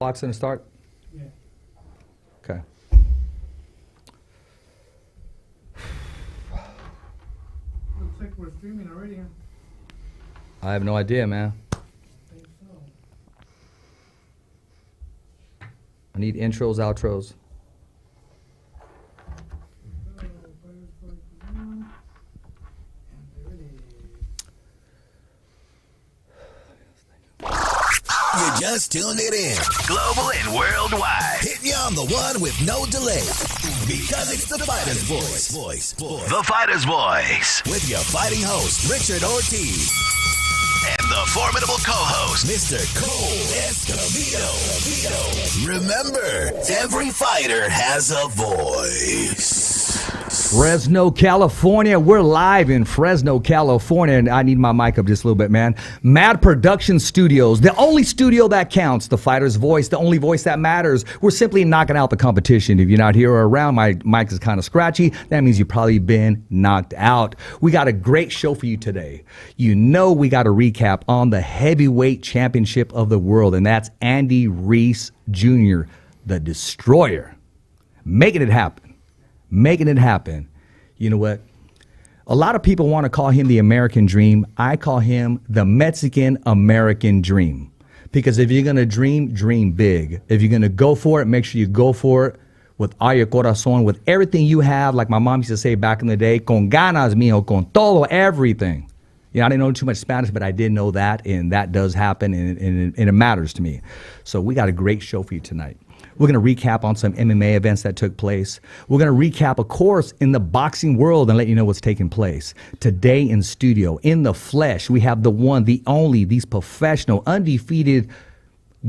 Clock's gonna start? Yeah. Okay. Looks like we're streaming already, huh? I have no idea, man. I think so. I need intros, outros. You just tuned it in. Global and worldwide. Hitting you on the one with no delay. Because it's the Fighter's Voice. The Fighter's Voice. With your fighting host, Richard Ortiz. And the formidable co-host, Mr. Cole Escobedo. Remember, every fighter has a voice. Fresno, California. We're live in Fresno, California. And I need my mic up just a little bit, man. Mad Production Studios, the only studio that counts. The Fighter's Voice, the only voice that matters. We're simply knocking out the competition. If you're not here or around, my mic is kind of scratchy. That means you've probably been knocked out. We got a great show for you today. You know we got a recap on the heavyweight championship of the world, and that's Andy Reese Jr., the Destroyer. Making it happen. Making it happen. You know what? A lot of people want to call him the American Dream. I call him the Mexican American Dream. Because if you're going to dream, dream big. If you're going to go for it, make sure you go for it with all your corazón, with everything you have. Like my mom used to say back in the day, con ganas, mijo, con todo, everything. You know, I didn't know too much Spanish, but I did know that, and that does happen, and it matters to me. So we got a great show for you tonight. We're going to recap on some MMA events that took place. We're going to recap, of course, in the boxing world and let you know what's taking place. Today in studio, in the flesh, we have the one, the only, these professional, undefeated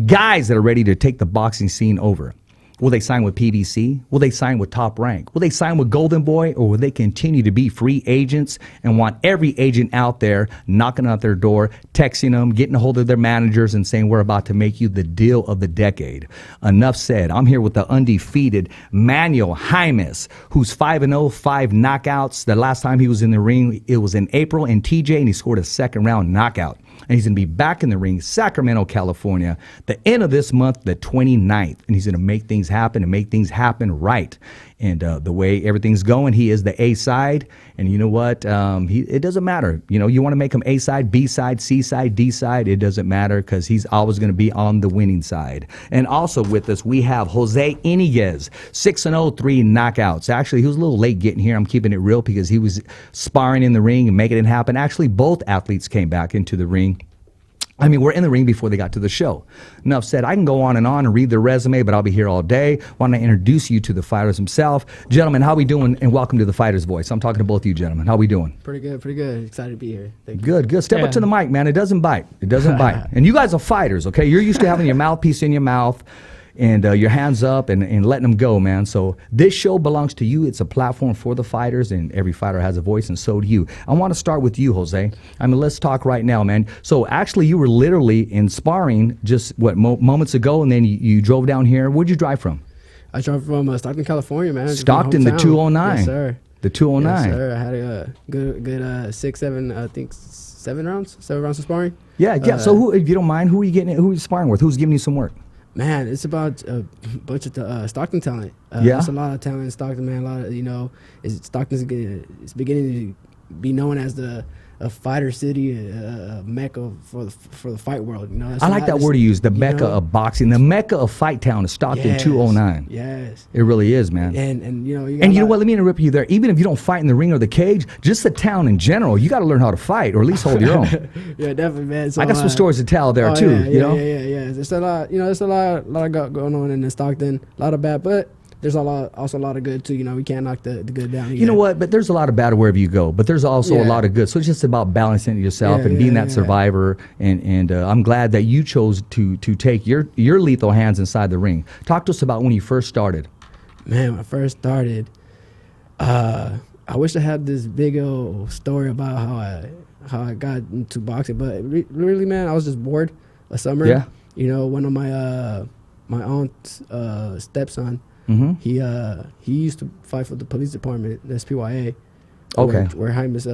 guys that are ready to take the boxing scene over. Will they sign with PBC? Will they sign with Top Rank? Will they sign with Golden Boy? Or will they continue to be free agents and want every agent out there knocking on their door, texting them, getting a hold of their managers and saying, we're about to make you the deal of the decade? Enough said. I'm here with the undefeated Manuel Jaimes, who's 5-0, 5 knockouts. The last time he was in the ring, it was in April in TJ, and he scored a second round knockout. And he's going to be back in the ring, Sacramento, California, the end of this month, the 29th. And he's going to make things happen and make things happen right. And the way everything's going, he is the A side. And you know what? It doesn't matter. You know, you want to make him A side, B side, C side, D side. It doesn't matter because he's always going to be on the winning side. And also with us, we have Jose Iniguez, 6-0, 3 knockouts. Actually, he was a little late getting here. I'm keeping it real because he was sparring in the ring and making it happen. Actually, both athletes came back into the ring. I mean, we're in the ring before they got to the show. Enough said. I can go on and read their resume, but I'll be here all day. Want to introduce you to the fighters himself. Gentlemen, how we doing? And welcome to the Fighter's Voice. I'm talking to both of you gentlemen. How we doing? Pretty good. Excited to be here. Thank you. Good. Step up to the mic, man. It doesn't bite. It doesn't bite. And you guys are fighters, okay? You're used to having your mouthpiece in your mouth and your hands up and letting them go, man. So this show belongs to you. It's a platform for the fighters, and every fighter has a voice, and so do you. I want to start with you, Jose. I mean, let's talk right now, man. So actually, you were literally in sparring just, moments ago, and then you drove down here. Where'd you drive from? I drove from Stockton, California, man. Stockton, the 209. Yes, sir. The 209. Yes, sir. I had a good 7 rounds of sparring. Yeah. So who, if you don't mind, who are you sparring with? Who's giving you some work? Man, it's about a bunch of Stockton talent. Yeah. There's a lot of talent in Stockton, man. A lot of, Stockton's beginning to be known as a fighter city, a mecca for the fight world. You know, I like that word you use, the mecca of boxing, the mecca of Fight Town is Stockton 209. Yes, it really is, man. And you know, you know what? Let me interrupt you there. Even if you don't fight in the ring or the cage, just the town in general, you got to learn how to fight, or at least hold your own. Yeah, definitely, man. So, I got some stories to tell there too. Yeah. There's a lot, there's a lot going on in Stockton. A lot of bad, but there's also a lot of good too. You know, we can't knock the good down. You know what? But there's a lot of bad wherever you go. But there's also a lot of good. So it's just about balancing it yourself and being that survivor. And I'm glad that you chose to take your lethal hands inside the ring. Talk to us about when you first started. Man, when I first started, I wish I had this big old story about how I got into boxing. But really, man, I was just bored a summer. Yeah. You know, one of my aunt's stepson. Mm-hmm. He used to fight for the police department, the SPYA. Okay. Where Jaime is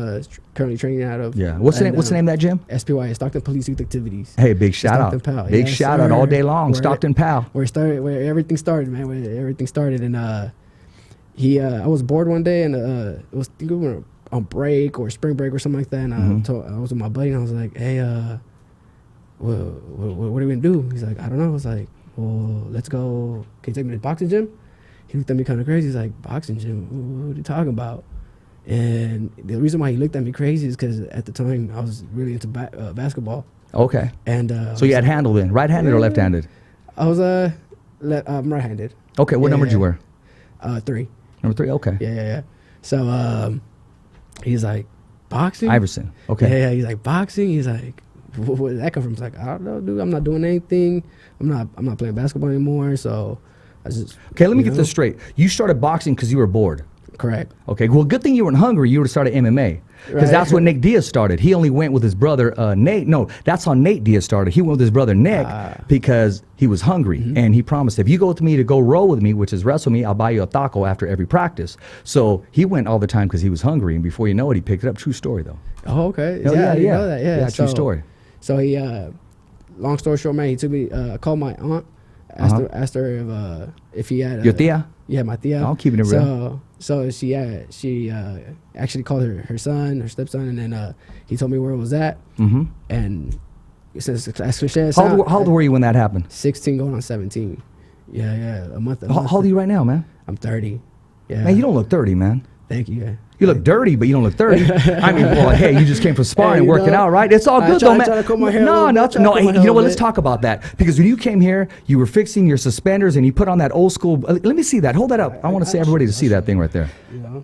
currently training out of. Yeah. What's the name? What's the name of that gym? SPY, Stockton Police Youth Activities. Hey, big shout Stockton out. Pal. Big Yes, shout out all sir. day long. Stockton Pal. Where everything started, man. Where everything started, and I was bored one day, and it was I think we were on break or spring break or something like that, and I was with my buddy, and I was like, hey, what are we gonna do? He's like, I don't know. I was like, well, let's go. Can you take me to the boxing gym? He looked at me kind of crazy. He's like, boxing gym? What are you talking about? And the reason why he looked at me crazy is because at the time I was really into basketball. Okay. And So you had handle then, right-handed or left-handed? I was I'm right-handed. Okay. What number did you wear? 3. Number 3. Okay. Yeah. So he's like, boxing? Iverson. Okay. Yeah. He's like, boxing? He's like, where did that come from? He's like, I don't know, dude. I'm not doing anything. I'm not playing basketball anymore. So I just. Okay. Let me get this straight. You started boxing because you were bored. Correct. Okay. Well, good thing you weren't hungry. You would have started MMA. Because Right. that's what Nick Diaz started. He only went with his brother Nate. No, that's how Nate Diaz started. He went with his brother Nick because he was hungry. And he promised, if you go with me to go roll with me, which is wrestle me, I'll buy you a taco after every practice. So he went all the time because he was hungry. And before you know it, he picked it up. True story, though. Oh, okay. Oh, I didn't know that. Yeah. True story. So he, long story short, man, he took me. I called my aunt, asked her if he had Your tia? Yeah, my tia. I'm keeping it real. So she actually called her son, her stepson, and then he told me where it was at. Mm-hmm. And since How old were you when that happened? 16 going on 17. Yeah, a month. How old are you right now, man? I'm 30. Yeah. Man, you don't look 30, man. Thank you. Yeah. You look dirty, but you don't look 30. I mean, well, hey, you just came from sparring, Hey, you working know, out, right? It's all I good, try- though, I man. try to comb my hair a No, little bit, no, try to comb my you hair know a what? Let's little talk about that. Because when you came here, you were fixing your suspenders and you put on that old school. Let me see that. Hold that up. I want to see everybody to see that thing right there. You know,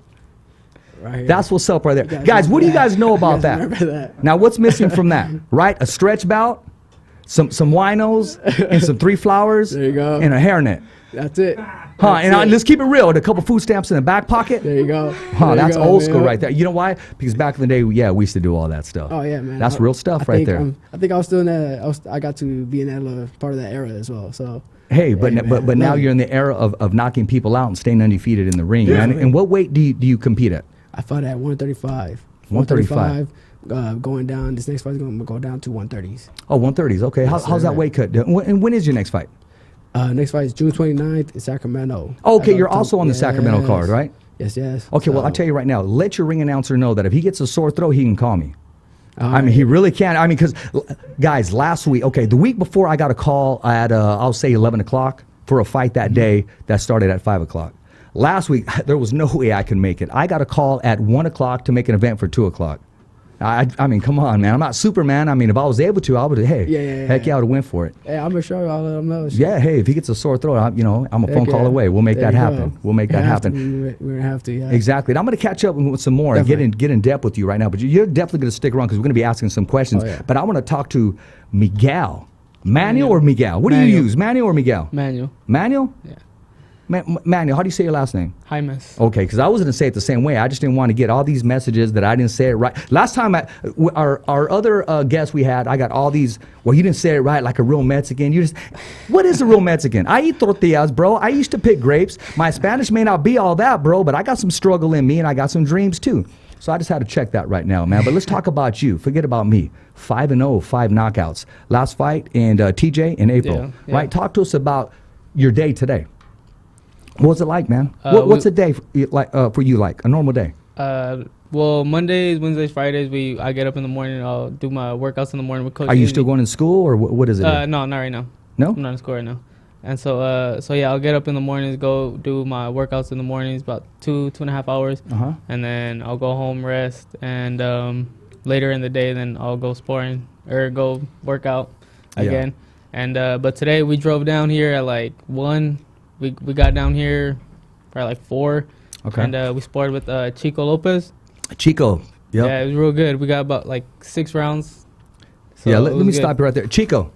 right here. That's what's up right there. guys Guys, what do you remember guys know about You guys that? remember that? Now, what's missing from that? Right? A stretch belt, some winos, and some 3 flowers, There you go. and a hairnet. That's it. Huh? That's And it. let's keep it real. And a couple food stamps in the back pocket. There you go. Huh, There you that's go, old school man. right there. You know why? Because back in the day, yeah, we used to do all that stuff. Oh yeah, man. That's real stuff right think, there. I think I was still in that. I got to be in that little part of that era as well. So Hey, but man, but now love you're it. in the era of knocking people out and staying undefeated in the ring, man. And what weight do you compete at? I fought at 135. 135. Going down. This next fight is going to go down to 130s. Oh, 130s. Okay. How's sir. that weight cut? And when is your next fight? Next fight is June 29th in Sacramento. Okay, I you're got also on the Sacramento yes. card, right? Yes. Okay, well, So, I'll tell you right now, let your ring announcer know that if he gets a sore throat, he can call me. all I mean, right. he really can. I mean, because, guys, last week, okay, the week before I got a call at, I'll say 11 o'clock for a fight that day that started at 5 o'clock. Last week, there was no way I could make it. I got a call at 1 o'clock to make an event for 2 o'clock. I mean, come on, man. I'm not Superman. I mean, if I was able to, I would have, hey, heck yeah, I would have went for it. Hey, I'm sure I'll let him know. Yeah, hey, if he gets a sore throat, I'm a phone Heck call yeah. away. We'll make There that you happen. go. We'll make that We have to. happen. We're gonna have to. Yeah. Exactly. And I'm going to catch up with some more and Definitely. get in depth with you right now. But you're definitely going to stick around because we're going to be asking some questions. Oh, yeah. But I want to talk to Miguel. Manuel or Miguel? What do you Manuel. use? Manuel or Miguel? Manuel. Manuel? Yeah. Manuel, how do you say your last name? Jaimes. Okay, because I was going to say it the same way. I just didn't want to get all these messages that I didn't say it right. Last time, our other guest we had, I got all these, well, you didn't say it right like a real Mexican. What is a real Mexican? I eat tortillas, bro. I used to pick grapes. My Spanish may not be all that, bro, but I got some struggle in me and I got some dreams too. So I just had to check that right now, man. But let's talk about you. Forget about me. 5-0, 5 knockouts. Last fight and TJ in April, Yeah. right? Talk to us about your day today. What's it like, man? What's a day for you like? A normal day? Well, Mondays, Wednesdays, Fridays, I get up in the morning. I'll do my workouts in the morning with Coach. Are you Izzy. still going to school or what is it? No, not right now. No? I'm not in school right now. And so yeah, I'll get up in the mornings, go do my workouts in the mornings, about 2.5 hours, Uh-huh. and then I'll go home, rest, and later in the day, then I'll go sparring or go work out Yeah. again. And but today we drove down here at like 1. We got down here probably like 4. Okay. And we sparred with Chico Lopez. Chico. Yep. Yeah, it was real good. We got about like 6 rounds. So Yeah, it let was me good. stop you right there. Chico,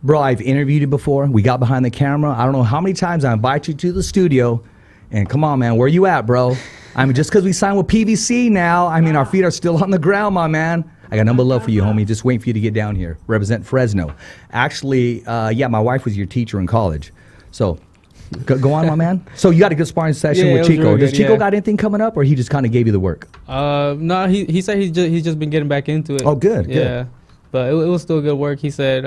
bro, I've interviewed you before. We got behind the camera. I don't know how many times I invite you to the studio. And come on, man, where you at, bro? I mean, just because we signed with PVC now, I mean, our feet are still on the ground, my man. I got number love for you, homie. Just waiting for you to get down here. Represent Fresno. Actually, yeah, my wife was your teacher in college. So Go on, my man. So you got a good sparring session Yeah, it with was Chico. really Does good, Chico yeah. got anything coming up, or he just kind of gave you the work? No, he said he's just been getting back into it. Oh, good, good. Yeah, but it was still good work. He said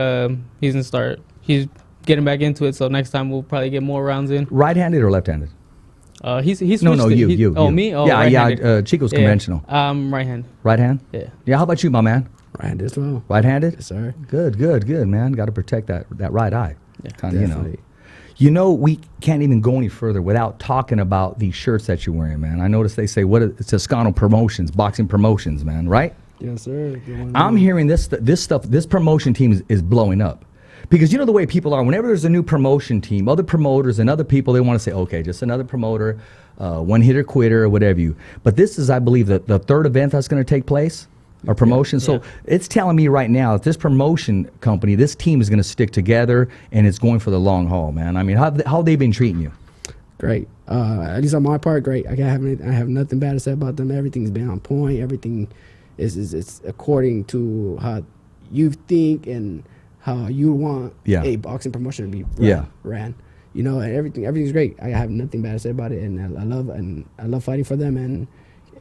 he's getting back into it. So next time we'll probably get more rounds in. Right-handed or left-handed? He switched No, it. you. Oh, you. me? Oh, yeah, right-handed. Chico's Yeah. conventional. Right hand. Right hand? Yeah. Yeah, how about you, my man? Right as well. Right-handed? Yes, sir. Good, man. Got to protect that right eye. Yeah, Kinda, Definitely. You know, we can't even go any further without talking about these shirts that you're wearing, man. I noticed they say it's Toscano Promotions, boxing promotions, man, right? Yes, sir. Good one. I'm hearing this stuff. This promotion team is blowing up, because you know the way people are. Whenever there's a new promotion team, other promoters and other people, they want to say, okay, just another promoter, one hitter quitter or whatever you. But this is, I believe, the third event that's going to take place, or promotion. So it's telling me right now that this promotion company, this team is going to stick together and it's going for the long haul, man. I mean, how they been treating you? Great. At least on my part, great. I have nothing bad to say about them. Everything's been on point. Everything is according to how you think and how you want a boxing promotion to be ran. You know, and everything's great. I have nothing bad to say about it, and I love fighting for them. And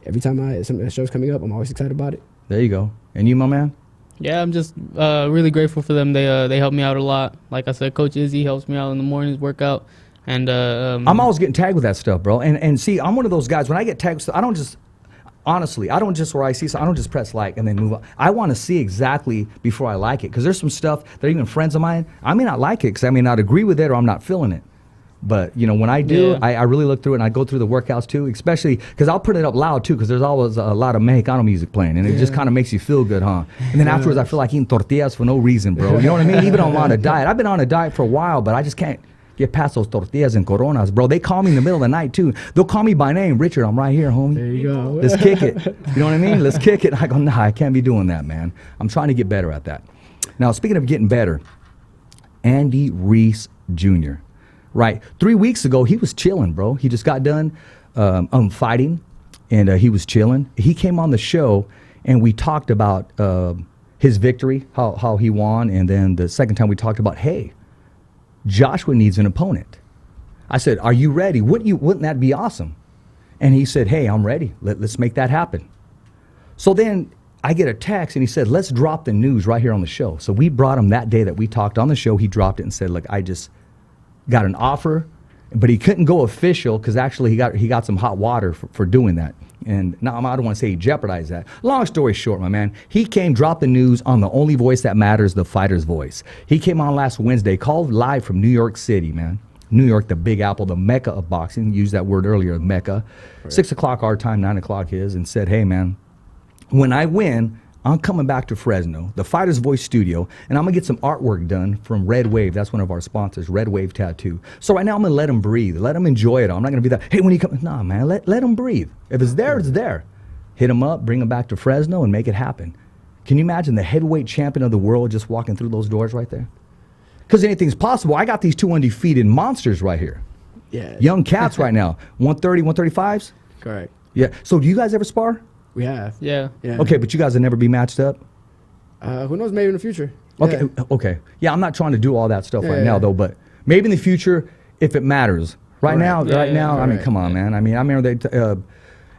every time some show's coming up, I'm always excited about it. There you go. And you, my man? Yeah, I'm just really grateful for them. They help me out a lot. Like I said, Coach Izzy helps me out in the mornings, workout, and I'm always getting tagged with that stuff, bro. And see, I'm one of those guys. When I get tagged, with stuff, I don't just where I see something, I don't just press like and then move on. I want to see exactly before I like it, because there's some stuff that even friends of mine, I may not like it because I may not agree with it or I'm not feeling it. But, you know, when I do, I really look through it, and I go through the workouts too, especially because I'll put it up loud too, because there's always a lot of Mexicano music playing, and it just kind of makes you feel good, huh? And then afterwards, I feel like eating tortillas for no reason, bro. You know what I mean? Even on a diet. I've been on a diet for a while, but I just can't get past those tortillas and coronas, bro. They call me in the middle of the night too. They'll call me by name, Richard, I'm right here, homie. There you go. Let's kick it. You know what I mean? Let's kick it. I go, nah, I can't be doing that, man. I'm trying to get better at that. Now, speaking of getting better, Andy Reese Jr., right? 3 weeks ago, he was chilling, bro. He just got done fighting, and he was chilling. He came on the show, and we talked about his victory, how he won, and then the second time we talked about, hey, Joshua needs an opponent. I said, are you ready? Wouldn't that be awesome? And he said, hey, I'm ready. Let's make that happen. So then I get a text, and he said, let's drop the news right here on the show. So we brought him that day that we talked on the show. He dropped it and said, look, I just got an offer, but he couldn't go official because actually he got some hot water for doing that. And now I don't want to say he jeopardized that. Long story short, my man, he came, dropped the news on the only voice that matters, the fighter's voice. He came on last Wednesday, called live from New York City, man. New York, the Big Apple, the Mecca of boxing. Used that word earlier, Mecca. Right. 6 o'clock our time, 9 o'clock his, and said, hey, man, when I win, I'm coming back to Fresno, the Fighter's Voice studio, and I'm going to get some artwork done from Red Wave. That's one of our sponsors, Red Wave Tattoo. So right now I'm going to let him breathe. Let him enjoy it. I'm not going to be that, hey, when you come, nah, man, let him breathe. If it's there, it's there. Hit him up, bring him back to Fresno, and make it happen. Can you imagine the heavyweight champion of the world just walking through those doors right there? Because anything's possible. I got these two undefeated monsters right here. Yeah. Young cats right now. 130, 135s? Correct. Yeah. So do you guys ever spar? We have. Yeah. Okay, but you guys will never be matched up? Who knows? Maybe in the future. Okay. Okay. Yeah, I'm not trying to do all that stuff right Yeah. now, though, but maybe in the future, if it matters. Right now, I mean, come on, man. I mean, I remember they,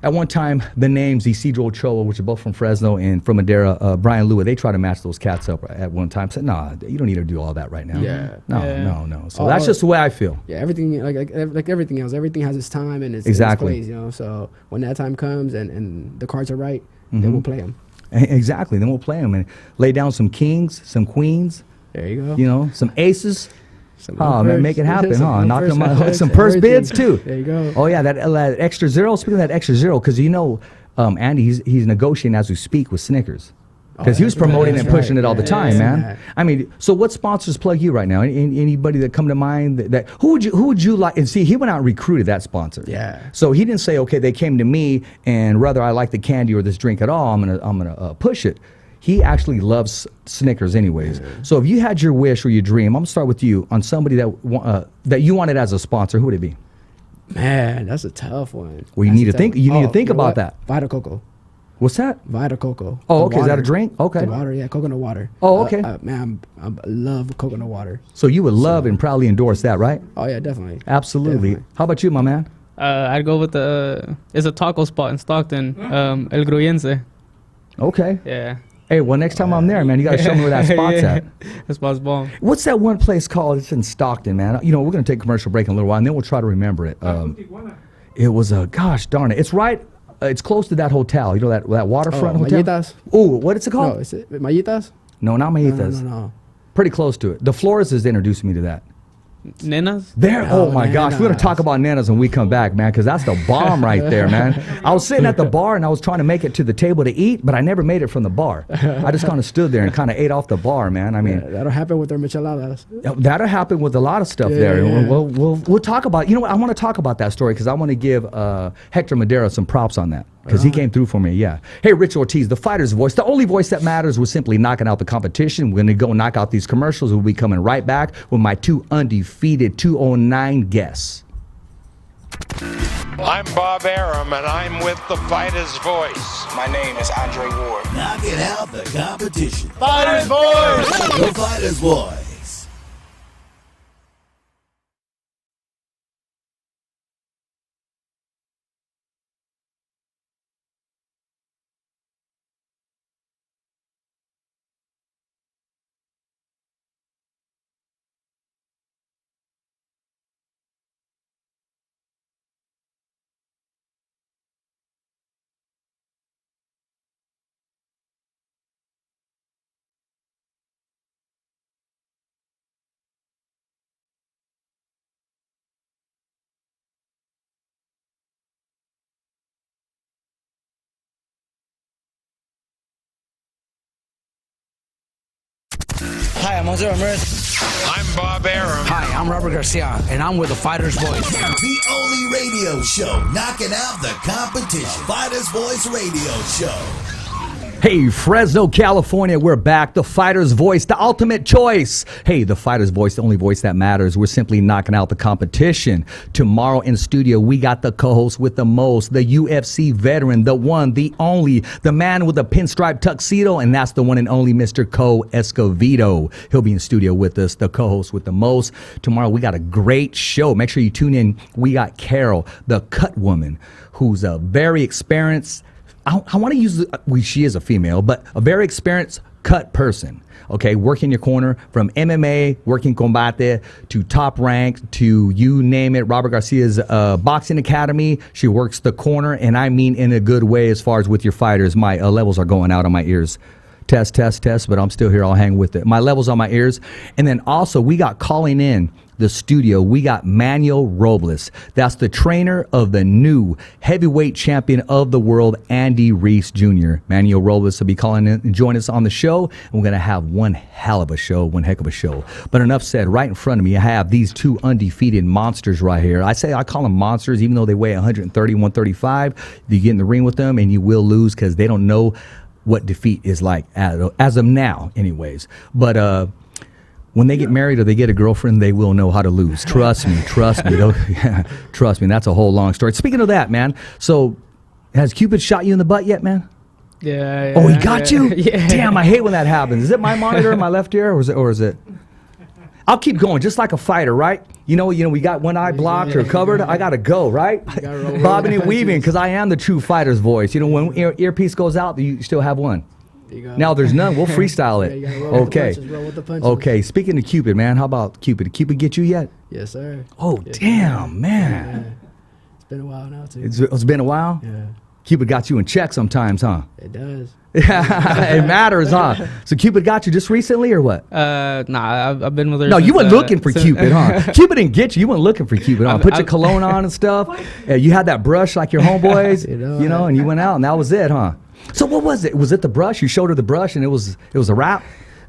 at one time, the names, Isidro Ochoa, which are both from Fresno, and from Madera, Brian Lua, they tried to match those cats up at one time. Said, nah, you don't need to do all that right now. Yeah. No. So that's just the way I feel. Yeah, everything like everything else, everything has its time and its Exactly. place, you know. So when that time comes and the cards are right, then we'll play them. Exactly. Then we'll play them and lay down some kings, some queens, There you go. you know, some aces. Some Oh, man, make it happen, huh? Knock them out. purse, Some purse everything. bids, too. There you go. Oh, yeah, that extra zero. Speaking of that extra zero, because, you know, Andy, he's negotiating as we speak with Snickers. Because he was promoting and pushing it all the time, man. I mean, so what sponsors plug you right now? Anybody that come to mind? That who would you like? And see, he went out and recruited that sponsor. Yeah. So he didn't say, okay, they came to me, and whether I like the candy or this drink at all, I'm gonna push it. He actually loves Snickers, anyways. So if you had your wish or your dream, I'm gonna start with you on somebody that you wanted as a sponsor. Who would it be? Man, that's a tough one. Well, you That's need a to think. tough You one. need to think know about what? that. Vita Coco. What's that? Vita Coco. Oh, The okay. Is that a water. drink? Okay. The water, yeah, coconut water. Oh, okay. Man, I love coconut water. So you would love and proudly endorse that, right? Oh yeah, definitely. Absolutely. Definitely. How about you, my man? I'd go with it's a taco spot in Stockton, El Gruyense. Okay. Yeah. Hey, well, next time I'm there, man, you got to show me where that spot's Yeah. at. That spot's bomb. What's that one place called? It's in Stockton, man. You know, we're going to take a commercial break in a little while, and then we'll try to remember it. It was a, gosh darn it. It's right, it's close to that hotel. You know, that waterfront hotel? Mallitas? Oh, what is it No, called? is it Mallitas? No, not Mallitas. No. Pretty close to it. The Flores has introduced me to that. Nenas? There, oh my gosh, we're gonna Nanas. talk about Nanas when we come back, man, because that's the bomb right there, man. I was sitting at the bar and I was trying to make it to the table to eat, but I never made it from the bar. I just kind of stood there and kind of ate off the bar, man. I mean, Yeah, that'll happen with their micheladas. that'll happen with a lot of stuff Yeah, there. yeah, And yeah. We'll talk about. You know what? I want to talk about that story because I want to give Hector Madera some props on that because he came through for me. Yeah. Hey, Rich Ortiz, the fighter's voice, the only voice that matters. We're simply knocking out the competition. We're gonna go knock out these commercials. We'll be coming right back with my two undefeated 209 guests. I'm Bob Arum, and I'm with the Fighter's Voice. My name is Andre Ward. Knocking out the competition. Fighters Voice! The Fighters Voice. Hi, I'm Jose Ramirez. I'm Bob Arum. Hi, I'm Robert Garcia, and I'm with the Fighter's Voice. The only radio show knocking out the competition. Fighters Voice Radio Show. Hey, Fresno, California, we're back. The fighter's voice, the ultimate choice. Hey, the fighter's voice, the only voice that matters. We're simply knocking out the competition. Tomorrow in studio, we got the co-host with the most, the UFC veteran, the one, the only, the man with the pinstripe tuxedo, and that's the one and only Mr. Co Escovedo. He'll be in studio with us, the co-host with the most. Tomorrow, we got a great show. Make sure you tune in. We got Carol, the cut woman, who's a very experienced, I want to use, she is a female, but a very experienced cut person, okay? Working your corner from MMA, working combate, to top rank, to you name it, Robert Garcia's boxing academy. She works the corner, and I mean in a good way as far as with your fighters. My levels are going out on my ears. Test, but I'm still here. I'll hang with it. My levels on my ears. And then also, we got calling in the studio, we got Manuel Robles. That's the trainer of the new heavyweight champion of the world, Andy Reese Jr. Manuel Robles will be calling in and join us on the show. And we're going to have one hell of a show, one heck of a show. But enough said, right in front of me, I have these two undefeated monsters right here. I call them monsters, even though they weigh 130, 135. You get in the ring with them and you will lose because they don't know what defeat is like as of now anyways. But when they get married or they get a girlfriend, they will know how to lose. Trust me. Trust me. That's a whole long story. Speaking of that, man, so has Cupid shot you in the butt yet, man? Yeah. Oh, he got you? Yeah. Damn, I hate when that happens. Is it my monitor in my left ear or is it? I'll keep going, just like a fighter, right? You know, we got one eye blocked or covered. I gotta go, right? Bobbing and weaving, because I am the true fighter's voice. You know, when earpiece goes out, you still have one. Now there's none. We'll freestyle it. Yeah, you gotta roll with the Okay. punches, roll with the punches. Okay. Speaking of Cupid, man, how about Cupid? Did Cupid get you yet? Yes, sir. Oh, Yeah. damn, man. Yeah. It's been a while now, too. It's been a while. Yeah, Cupid got you in check sometimes, huh? it does. It matters, huh? So Cupid got you just recently, or what? Nah, I've been with her. No, you since, weren't looking for since- Cupid, huh? Cupid didn't get you. You weren't looking for Cupid, huh? I've- Put your I've- cologne on and stuff. You had that brush like your homeboys, You know, and you went out, and that was it, huh? So what was it? Was it the brush? You showed her the brush, and it was a wrap?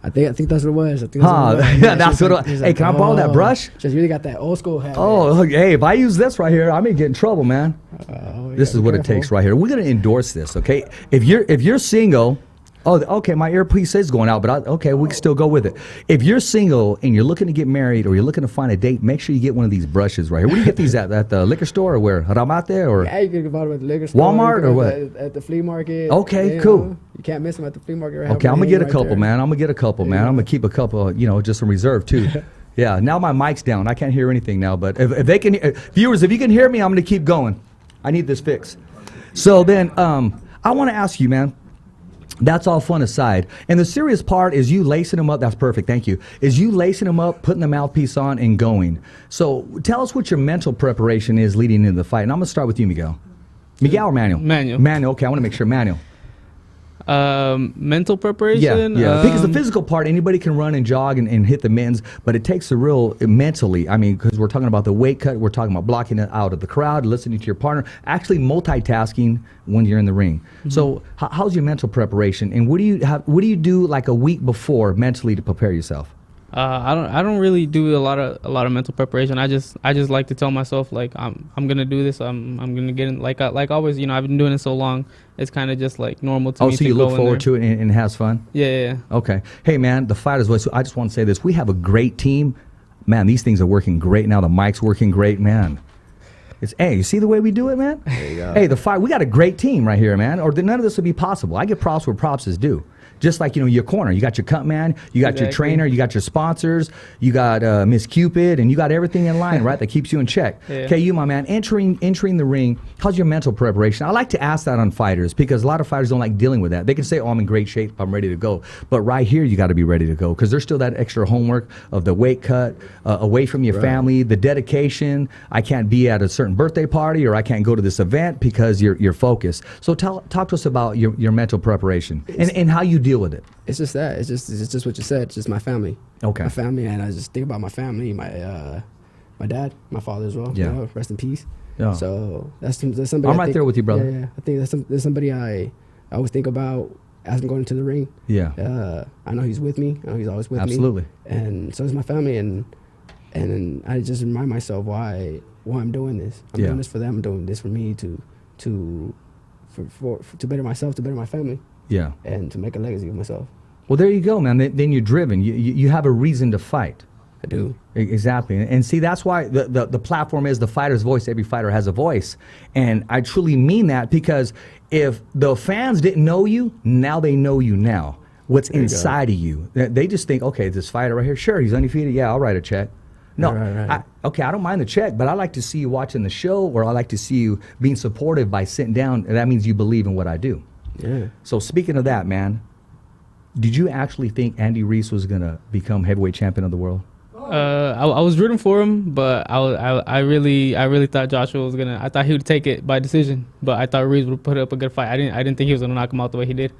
I think that's what it was. I think Huh, that's what it was. yeah, that's She was what it- she was hey, can I borrow that "Oh." brush? She's really got that old school hat. Oh, look, hey, if I use this right here, I may get in trouble, man. Oh, This yeah, is be what it careful. takes right here. We're gonna endorse this, okay? If you're single, Oh, okay. My earpiece is going out, but okay, we can still go with it. If you're single and you're looking to get married or you're looking to find a date, make sure you get one of these brushes right here. Where do you get these at the liquor store or where? Ramate or? Yeah, you can buy them at the liquor store. Walmart you can or buy what? them At the flea market. Okay, you cool. know, you can't miss them at the flea market. Right Okay, I'm gonna get a couple, there. man. I'm gonna get a couple, man. I'm gonna keep a couple, just in reserve too. Yeah. Now my mic's down. I can't hear anything now. But if they can, viewers, if you can hear me, I'm gonna keep going. I need this fixed. So then, I want to ask you, man. That's all fun aside. And the serious part is you lacing them up. That's perfect. Thank you. Is you lacing them up, putting the mouthpiece on, and going. So tell us what your mental preparation is leading into the fight. And I'm gonna start with you, Miguel. Miguel or Manuel? Manuel. Manuel. Okay, I want to make sure Manuel. Mental preparation. Yeah. Because the physical part, anybody can run and jog and hit the mittens, but it takes the real mentally. I mean, because we're talking about the weight cut, we're talking about blocking it out of the crowd, listening to your partner, actually multitasking when you're in the ring. Mm-hmm. So, how's your mental preparation, and what do you do like a week before mentally to prepare yourself? I don't really do a lot of mental preparation. I just like to tell myself like I'm gonna do this. I'm gonna get in like always. I've been doing it so long. It's kind of just like normal to me. Oh, so you look forward to it and has fun? Yeah. Okay. Hey, man, the Fighters Voice. I just want to say this: we have a great team. Man, these things are working great now. The mic's working great, man. Hey, you see the way we do it, man? There you go. Hey, we got a great team right here, man. Or none of this would be possible. I give props where props is due. Just like, your corner. You got your cut man, you got your trainer, you got your sponsors, you got Miss Cupid, and you got everything in line, right, that keeps you in check. Yeah. Okay, you, my man, entering the ring, how's your mental preparation? I like to ask that on fighters because a lot of fighters don't like dealing with that. They can say, oh, I'm in great shape, I'm ready to go. But right here, you got to be ready to go because there's still that extra homework of the weight cut, away from your family, the dedication. I can't be at a certain birthday party or I can't go to this event because you're focused. So talk to us about your mental preparation and how you deal with it. It's just that. It's just what you said. It's just my family. Okay. My family, and I just think about my family, my dad, my father as well. Yeah. Rest in peace. Yeah. So that's somebody. I'm right there with you, brother. Yeah. I think there's somebody I always think about as I'm going into the ring. Yeah. I know he's with me. I know he's always with me. Absolutely. And so is my family, and I just remind myself why I'm doing this. I'm doing this for them. I'm doing this for me to better myself, to better my family. Yeah. And to make a legacy of myself. Well, there you go, man. Then you're driven. You have a reason to fight. I do. Exactly. And see, that's why the platform is the fighter's voice. Every fighter has a voice. And I truly mean that because if the fans didn't know you, now they know you now. What's inside of you. They just think, okay, this fighter right here, sure, he's undefeated. Yeah, I'll write a check. No, right. I don't mind the check, but I like to see you watching the show or I like to see you being supportive by sitting down. And that means you believe in what I do. Yeah. So speaking of that, man, did you actually think Andy Reese was gonna become heavyweight champion of the world? I was rooting for him, but I really thought Joshua was gonna. I thought he would take it by decision, but I thought Reese would put up a good fight. I didn't think he was gonna knock him out the way he did.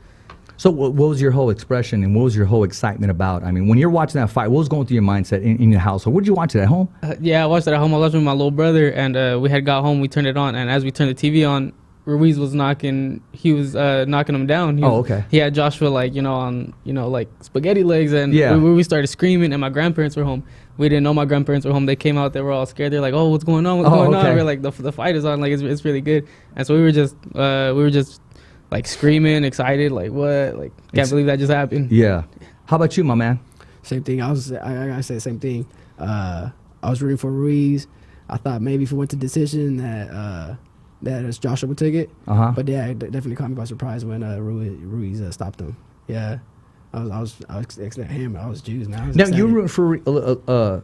So what was your whole expression and what was your whole excitement about? I mean, when you're watching that fight, what was going through your mindset in your household? What did you watch it at home? Yeah, I watched it at home. I watched it with my little brother, and we had got home. We turned it on, and as we turned the TV on, Ruiz was knocking. He was knocking him down. He had Joshua on like spaghetti legs, and we started screaming. And my grandparents were home. We didn't know my grandparents were home. They came out. They were all scared. They're like, "Oh, what's going on? What's going on?" We're like, "The fight is on. Like it's really good." And so we were just like screaming, excited. Like what? Like can't believe that just happened. Yeah. How about you, my man? Same thing. I gotta say the same thing. I was rooting for Ruiz. I thought maybe if it went to decision that Joshua would take it. But yeah, it definitely caught me by surprise when Ruiz stopped him. Yeah, I was expecting him. I was juiced. Now you're rooting for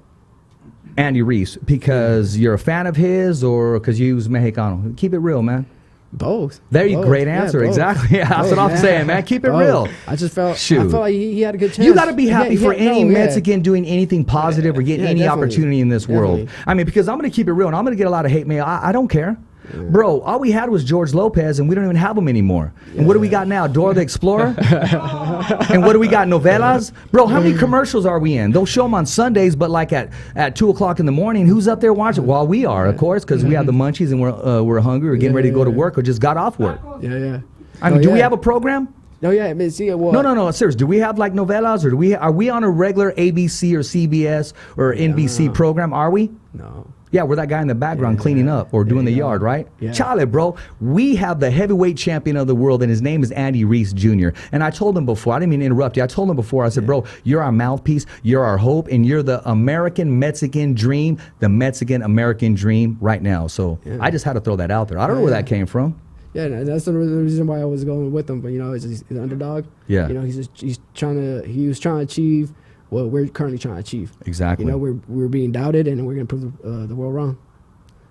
Andy Reese because you're a fan of his or because you was Mexicano? Keep it real, man. Both. There you great answer. Yeah, exactly. Yeah, that's what I'm saying, man. Keep it real. I just felt like he had a good chance. You got to be happy for any Mexican doing anything positive or getting any opportunity in this world. I mean, because I'm going to keep it real and I'm going to get a lot of hate mail. I don't care. Yeah. Bro, all we had was George Lopez, and we don't even have him anymore. Yeah. And what do we got now? Dora the Explorer? And what do we got? Novelas? Bro, how many commercials are we in? They'll show them on Sundays, but like at 2 o'clock in the morning, who's up there watching? Well, we are, of course, because we have the munchies and we're hungry or getting ready to go to work or just got off work. Yeah. I mean, do we have a program? No, yeah, I mean, see, well, No, seriously. Do we have like novelas, or are we on a regular ABC or CBS or NBC program? Are we? No. Yeah, we're that guy in the background cleaning up or doing the yard, right? Yeah. Charlie, bro, we have the heavyweight champion of the world, and his name is Andy Reese Jr. And I told him before, I didn't mean to interrupt you. I told him before, I said, bro, you're our mouthpiece, you're our hope, and you're the American-Mexican dream, the Mexican-American dream right now. So I just had to throw that out there. I don't know where that came from. Yeah, and that's the reason why I was going with him. But he's an underdog. Yeah. He was trying to achieve what we're currently trying to achieve. Exactly. We're being doubted, and we're going to prove the world wrong.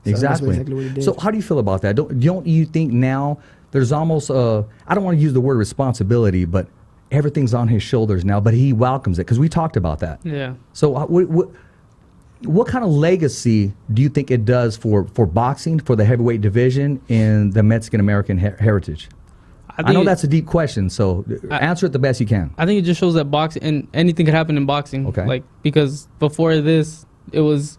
So Exactly. That's exactly what he did. So how do you feel about that? Don't you think now there's almost I don't want to use the word responsibility, but everything's on his shoulders now, but he welcomes it because we talked about that. Yeah. So what kind of legacy do you think it does for boxing, for the heavyweight division in the Mexican-American heritage? I know that's a deep question, so answer it the best you can. I think it just shows that boxing and anything could happen in boxing. Okay. Like, because before this, it was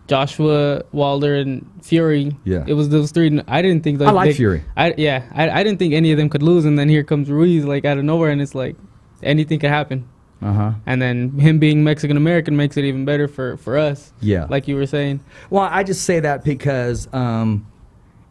Joshua, Wilder, and Fury. Yeah. It was those three. And I didn't think I like Fury. I didn't think any of them could lose, and then here comes Ruiz like out of nowhere, and it's like anything could happen. And then him being Mexican American makes it even better for us. Yeah. Like you were saying. Well, I just say that because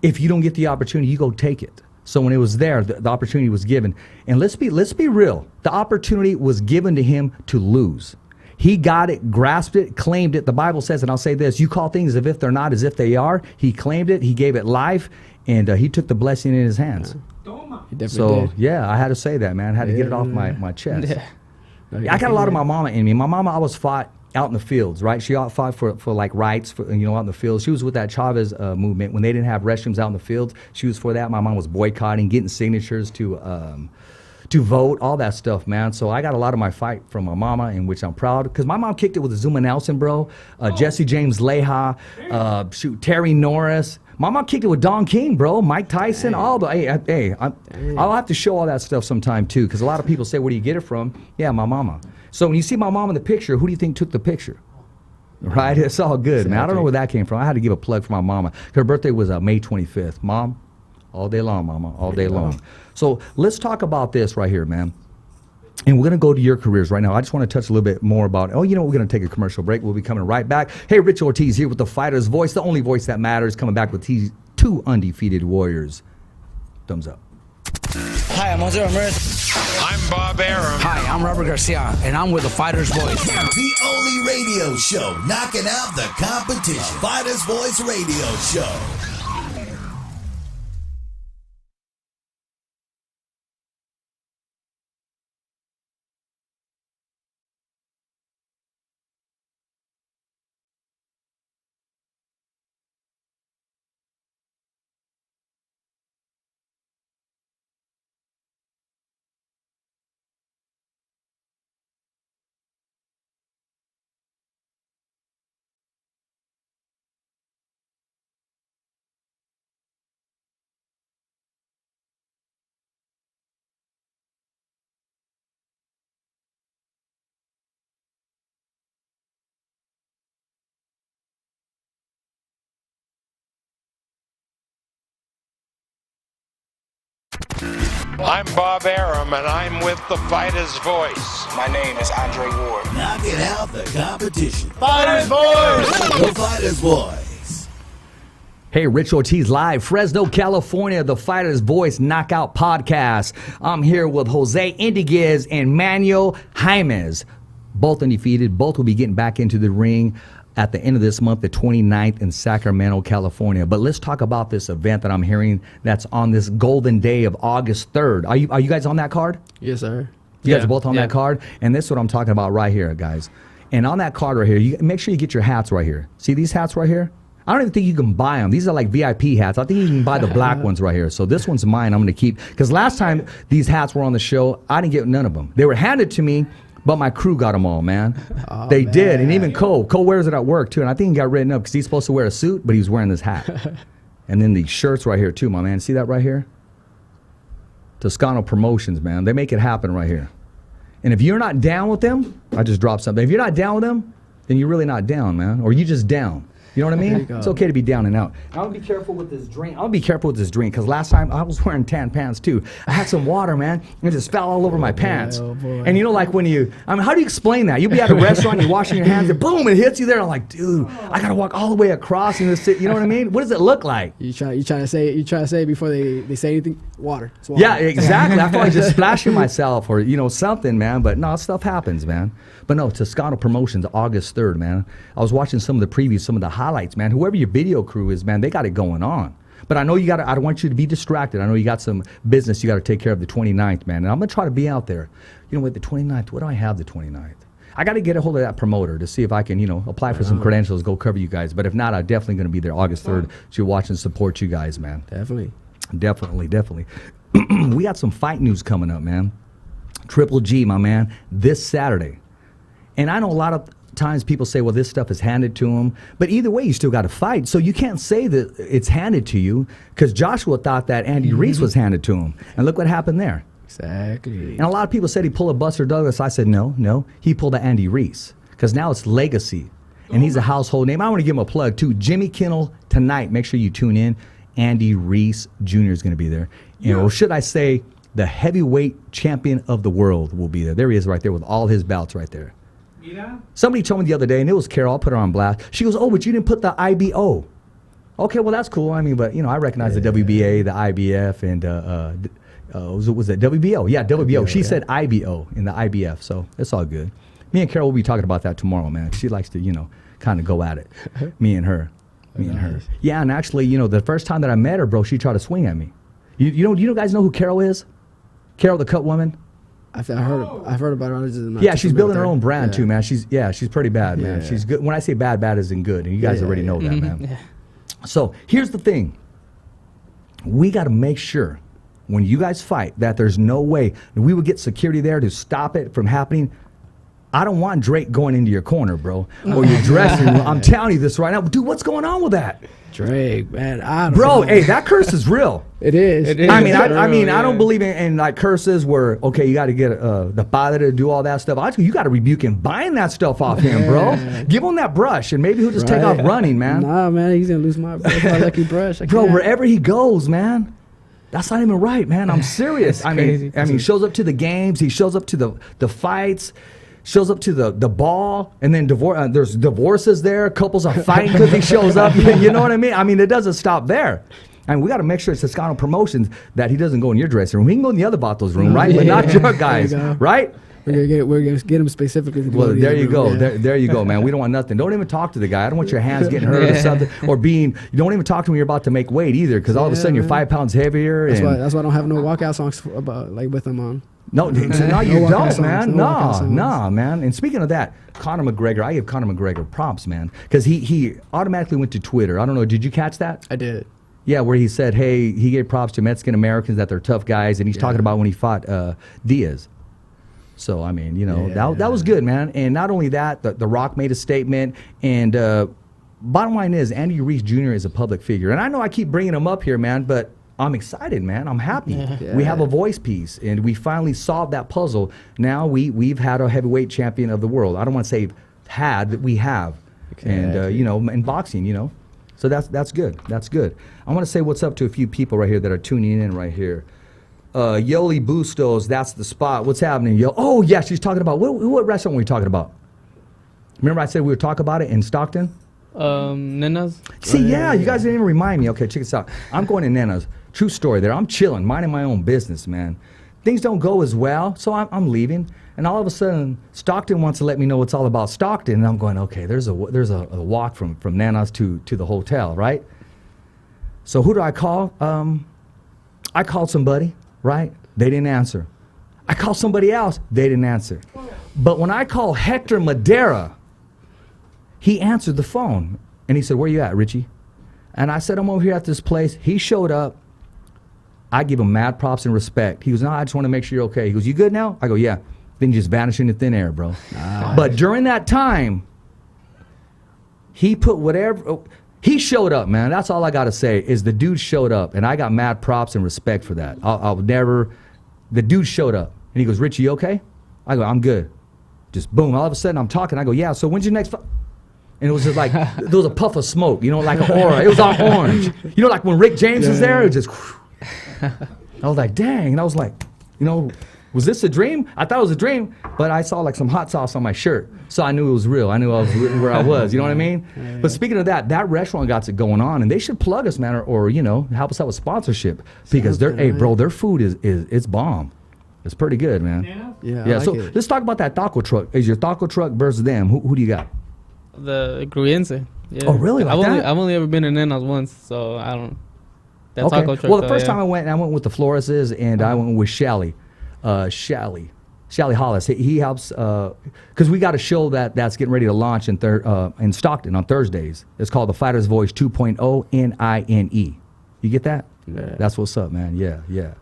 if you don't get the opportunity, you go take it. So when it was there, the opportunity was given. And let's be real. The opportunity was given to him to lose. He got it, grasped it, claimed it. The Bible says, and I'll say this, you call things as if they're not, as if they are. He claimed it, he gave it life, and he took the blessing in his hands. He definitely So, did. yeah, I had to say that, man. I had to get it off my chest. Yeah. I got a lot of my mama in me. My mama always fought out in the fields, right? She fought for like rights, out in the fields. She was with that Chavez movement when they didn't have restrooms out in the fields. She was for that. My mom was boycotting, getting signatures to vote, all that stuff, man. So I got a lot of my fight from my mama, in which I'm proud, because my mom kicked it with Zuma Nelson, bro, Jesse James Leija, Terry Norris. My mom kicked it with Don King, bro, Mike Tyson, all the. I'll have to show all that stuff sometime too, because a lot of people say, "Where do you get it from?" Yeah, my mama. So when you see my mom in the picture, who do you think took the picture? Right, it's all good, man. I don't know where that came from. I had to give a plug for my mama. Her birthday was May 25th. Mom, all day long, mama, all day long. So let's talk about this right here, man. And we're going to go to your careers right now. I just want to touch a little bit more about, we're going to take a commercial break. We'll be coming right back. Hey, Rich Ortiz here with the Fighter's Voice, the only voice that matters, coming back with two undefeated warriors. Thumbs up. Hi, I'm Jose Ramirez. I'm Bob Arum. Hi, I'm Robert Garcia, and I'm with the Fighter's Voice. The only radio show knocking out the competition. Fighter's Voice Radio Show. I'm Bob Arum, and I'm with the Fighter's Voice. My name is Andre Ward. Knocking out the competition. Fighter's Voice! The Fighter's Voice. Hey, Rich Ortiz live, Fresno, California, the Fighter's Voice Knockout Podcast. I'm here with Jose Indiguez and Manuel Jaimes, both undefeated. Both will be getting back into the ring at the end of this month, the 29th in Sacramento, California. But let's talk about this event that I'm hearing that's on this golden day of August 3rd. Are you guys on that card? Yes, sir. You guys are both on that card? And this is what I'm talking about right here, guys. And on that card right here, you make sure you get your hats right here. See these hats right here? I don't even think you can buy them. These are like VIP hats. I think you can buy the black ones right here. So this one's mine. I'm going to keep. Because last time these hats were on the show, I didn't get none of them. They were handed to me, but my crew got them all, man. They did. And even Cole wears it at work, too. And I think he got written up because he's supposed to wear a suit, but he was wearing this hat. And then these shirts right here, too, my man. See that right here? Toscano Promotions, man. They make it happen right here. And if you're not down with them, I just dropped something. If you're not down with them, then you're really not down, man. Or you just down. You know what I There mean? you go. It's okay to be down and out. I'm gonna be careful with this drink. I'll be careful with this drink because last time I was wearing tan pants too. I had some water, man, and it just fell all over my pants. oh boy. And you know, like when how do you explain that? You'll be at a restaurant, you're washing your hands, and boom, it hits you there. I'm like, dude, I gotta walk all the way across and this. You know what I mean? What does it look like? You try to say it before they say anything. Water. It's water. Yeah, exactly. I feel like just splashing myself or, something, man. But no, stuff happens, man. But no, Toscano Promotions, August 3rd, man. I was watching some of the previews, some of the highlights, man. Whoever your video crew is, man, they got it going on. But I know I don't want you to be distracted. I know you got some business you got to take care of the 29th, man. And I'm going to try to be out there. With the 29th, what do I have the 29th? I got to get a hold of that promoter to see if I can, apply for some credentials, go cover you guys. But if not, I'm definitely going to be there August 3rd to watch and support you guys, man. Definitely. Definitely. We got some fight news coming up, man. Triple G, my man, this Saturday. And I know a lot of times people say, well, this stuff is handed to them. But either way, you still got to fight. So you can't say that it's handed to you because Joshua thought that Andy Reese was handed to him. And look what happened there. Exactly. And a lot of people said he pulled a Buster Douglas. I said, no. He pulled a Andy Reese because now it's legacy. And he's a household name. I want to give him a plug, too. Jimmy Kimmel tonight. Make sure you tune in. Andy Reese Jr. is going to be there. Or should I say, the heavyweight champion of the world will be there. There he is right there with all his belts right there. Somebody told me the other day, and it was Carol, I'll put her on blast. She goes, oh, but you didn't put the IBO. Okay, well, that's cool. I mean, but, I recognize the WBA, the IBF, and was it WBO? Yeah, WBO. She said IBO in the IBF, so it's all good. Me and Carol will be talking about that tomorrow, man. She likes to, kind of go at it. Me and her. Yeah, and actually, the first time that I met her, bro, she tried to swing at me. You guys know who Carol is? Carol, the cut woman? I've heard about her. Yeah, she's building her own brand too, man. She's pretty bad, man. She's good. When I say bad is in good, and you guys already know that, man. Yeah. So here's the thing: we got to make sure when you guys fight that there's no way we would get security there to stop it from happening. I don't want Drake going into your corner, bro, or your dressing room. I'm telling you this right now, dude. What's going on with that? Drake, man, I don't bro, know. Hey, that curse is real. It is. I mean, I don't believe in like curses where you got to get the father to do all that stuff. You got to rebuke him buying that stuff off him, bro. Give him that brush, and maybe he'll just take off running, man. Nah, man, he's gonna lose my lucky brush, bro. Wherever he goes, man. That's not even right, man. I'm serious. I mean, he shows up to the games. He shows up to the fights. Shows up to the ball, and then there's divorces there. Couples are fighting because he shows up. You know what I mean? I mean, it doesn't stop there. And we got to make sure it's Toscano Promotions that he doesn't go in your dressing room. He can go in the other Vato's room, right? But not your guys, right? We're gonna get him specifically. Well, there you go. There you go, man. We don't want nothing. Don't even talk to the guy. I don't want your hands getting hurt or something, or you don't even talk to him when you're about to make weight either, because all of a sudden you're 5 pounds heavier. That's why I don't have no walkout songs with him on. No, you don't, man. No, man. And speaking of that, Conor McGregor, I give Conor McGregor props, man, because he automatically went to Twitter. I don't know, did you catch that? I did. Yeah, where he said, hey, he gave props to Mexican Americans that they're tough guys, and he's talking about when he fought Diaz. So, I mean, that was good, man. And not only that, The Rock made a statement, and bottom line is Andy Reese Jr. is a public figure. And I know I keep bringing him up here, man, but I'm excited, man. I'm happy. Yeah. We have a voice piece, and we finally solved that puzzle. Now we've had a heavyweight champion of the world. I don't want to say had, that we have. Okay. And, in boxing, So that's good. That's good. I want to say what's up to a few people right here that are tuning in right here. Yoli Bustos, that's the spot. What's happening, Yo? Oh, yeah, she's talking about, what restaurant were we talking about? Remember I said we would talk about it in Stockton? Nena's. See, yeah, you guys didn't even remind me. Okay, check this out. I'm going to Nena's. True story there. I'm chilling, minding my own business, man. Things don't go as well, so I'm leaving. And all of a sudden, Stockton wants to let me know it's all about Stockton. And I'm going, okay, there's a walk from Nana's to the hotel, right? So who do I call? I called somebody, right? They didn't answer. I called somebody else. They didn't answer. But when I called Hector Madera, he answered the phone. And he said, where you at, Richie? And I said, I'm over here at this place. He showed up. I give him mad props and respect. He goes, no, I just want to make sure you're okay. He goes, you good now? I go, yeah. Then you just vanish into thin air, bro. But during that time, he put whatever, he showed up, man. That's all I got to say is the dude showed up, and I got mad props and respect for that. I'll never, the dude showed up, and he goes, Richie, you okay? I go, I'm good. Just boom, all of a sudden I'm talking. I go, yeah, so when's your next fight? And it was just like, there was a puff of smoke, you know, like an aura. It was all orange. You know, like when Rick James was there, it was just, I was like, dang. And I was like, you know, was this a dream? I thought it was a dream, but I saw like some hot sauce on my shirt. So I knew it was real. I knew I was where I was, you know what I mean? But speaking of that, that restaurant got it going on, and they should plug us, man, or you know, help us out with sponsorship. Because hey, bro, their food is it's bomb. It's pretty good, man. Yeah? Yeah, I like so it. let's talk about that taco truck. Is your taco truck versus them? Who do you got? The Gruyense. Yeah. Oh, really? Like I've only ever been in Nena's once, so I don't. That Okay. taco truck. Well, the though, first yeah. time I went with the Flores, and I went with Shally Hollis. He helps because we got a show that's getting ready to launch in Stockton on Thursdays. It's called The Fighter's Voice 2.0 NINE. You get that? Yeah. That's what's up, man. Yeah.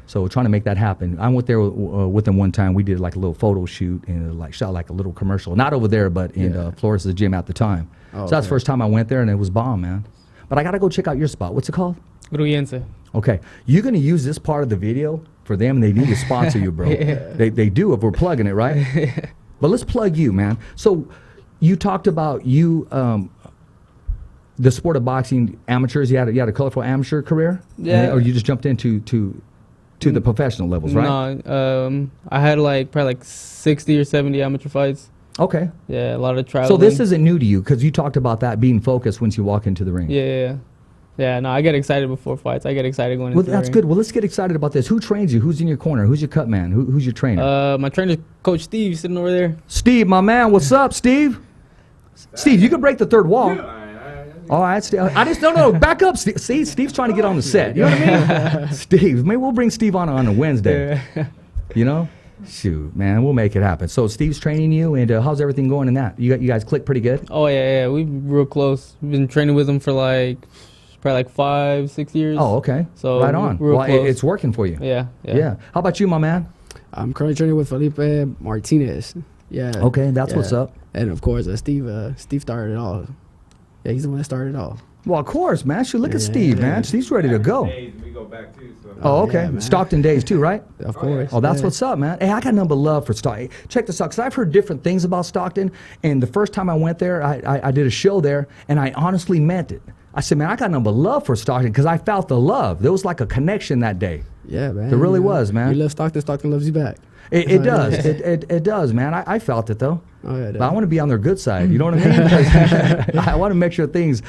So we're trying to make that happen. I went there with them one time. We did like a little photo shoot and like shot like a little commercial. Not over there, but in Flores' gym at the time. Oh, so that's the okay. first time I went there, and it was bomb, man. But I got to go check out your spot. What's it called? Gruyense. Okay, you're gonna use this part of the video for them. They need to sponsor you, bro. They do if we're plugging it, right? But let's plug you, man. So you talked about the sport of boxing amateurs. You had a colorful amateur career, Yeah. or you just jumped into the professional levels, right? No, I had probably 60 or 70 amateur fights. Okay. Yeah, a lot of traveling. So this isn't new to you because you talked about that being focused once you walk into the ring. Yeah. No, I get excited before fights. I get excited going Well, into the that's ring. good. Well, let's get excited about this. Who trains you? Who's in your corner? Who's your cut man? Who's your trainer? My trainer, Coach Steve, sitting over there. Steve, my man. What's up, Steve? Steve, you can break the third wall. All right, Steve. I just no. Back up, Steve. See, Steve's trying to get on the set. You know what I mean? Steve, maybe we'll bring Steve on a Wednesday. You know? Shoot, man, we'll make it happen. So Steve's training you, and how's everything going in that? You guys click pretty good? Oh yeah. We real close. We've been training with him for probably 5-6 years. Oh, okay. So right on. real Well, close. it's working for you. Yeah. How about you, my man? I'm currently training with Felipe Martinez. Yeah. Okay, that's what's up. And of course, Steve started it all. Yeah, he's the one that started it all. Well, of course, man. Shoot, look at Steve, man. Steve's ready to go. We go back too. So. Oh, okay. yeah, man. Stockton days too, right? Of course. Oh, that's yeah. what's up, man. Hey, I got nothing but love for Stockton. Check this out, because I've heard different things about Stockton, and the first time I went there, I did a show there, and I honestly meant it. I said, man, I got nothing but love for Stockton, because I felt the love. There was like a connection that day. Yeah, man. There really was, man. You love Stockton, Stockton loves you back. It does. It does, man. I felt it, though. Oh, yeah, But I want to be on their good side. You know what I mean? 'Cause I want to make sure things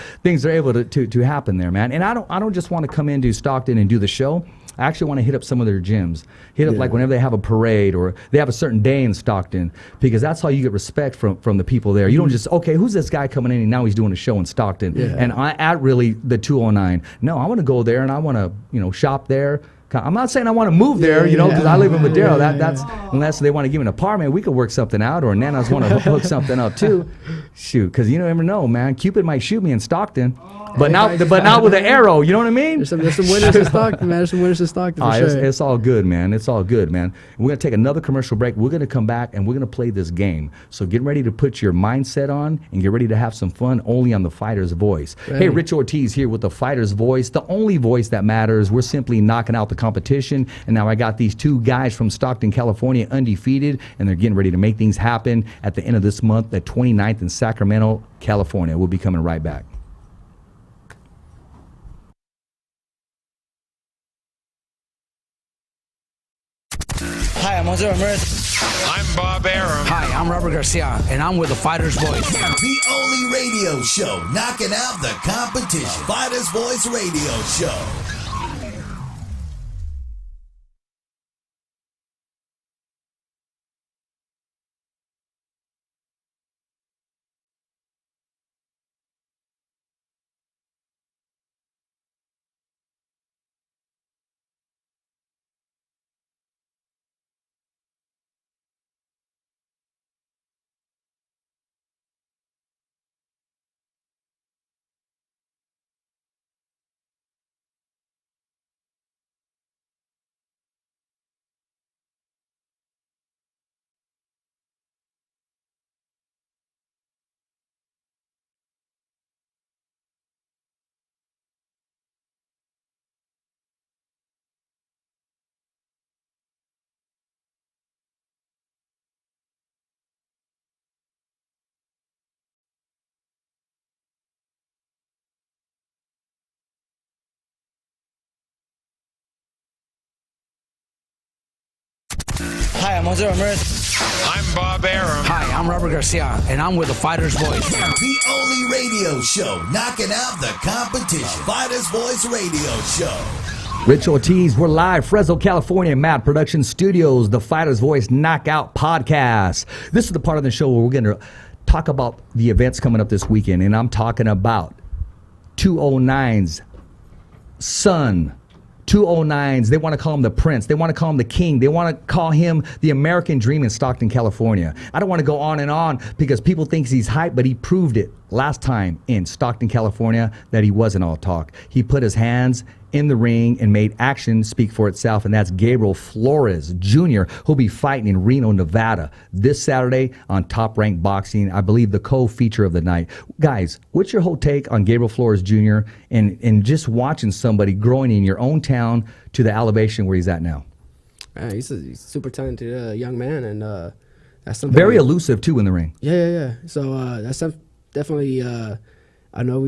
are able to happen there, man. And I don't just want to come into Stockton and do the show. I actually want to hit up some of their gyms. Hit up like whenever they have a parade or they have a certain day in Stockton, because that's how you get respect from the people there. You don't just, okay, who's this guy coming in and now he's doing a show in Stockton? Yeah. And I at really the 209. No, I want to go there and I want to, shop there. I'm not saying I want to move there, because I live in Madero. That's unless they want to give me an apartment, we could work something out, or Nana's want to hook something up too. Shoot, because you never know, man. Cupid might shoot me in Stockton, but not with an arrow. You know what I mean? There's some winners in Stockton, man. There's some winners in Stockton for sure. It's all good, man. It's all good, man. We're going to take another commercial break. We're going to come back, and we're going to play this game. So get ready to put your mindset on and get ready to have some fun only on The Fighter's Voice. Right. Hey, Rich Ortiz here with The Fighter's Voice, the only voice that matters. We're simply knocking out the competition. And now I got these two guys from Stockton, California, undefeated, and they're getting ready to make things happen at the end of this month, the 29th in Sacramento, California. We'll be coming right back. Hi, I'm Jose Ramirez. I'm Bob Arum. Hi, I'm Robert Garcia, and I'm with the Fighter's Voice. The only radio show knocking out the competition. Fighters Voice Radio Show. Hi, I'm Jose Ramirez. I'm Bob Arum. Hi, I'm Robert Garcia, and I'm with the Fighter's Voice. The only radio show knocking out the competition. The Fighter's Voice Radio Show. Rich Ortiz, we're live, Fresno, California, Mad Production Studios, the Fighter's Voice Knockout Podcast. This is the part of the show where we're going to talk about the events coming up this weekend, and I'm talking about 209's son. 209s, they want to call him the prince. They want to call him the king. They want to call him the American dream in Stockton, California. I don't want to go on and on because people think he's hype, but he proved it last time in Stockton, California, that he wasn't all talk. He put his hands in the ring and made action speak for itself, and that's Gabriel Flores Jr., who'll be fighting in Reno, Nevada this Saturday on Top Rank Boxing, I believe the co-feature of the night. Guys, what's your whole take on Gabriel Flores Jr. and just watching somebody growing in your own town to the elevation where he's at now? He's a super talented young man, and that's something very elusive too in the ring. Yeah. So that's definitely. I know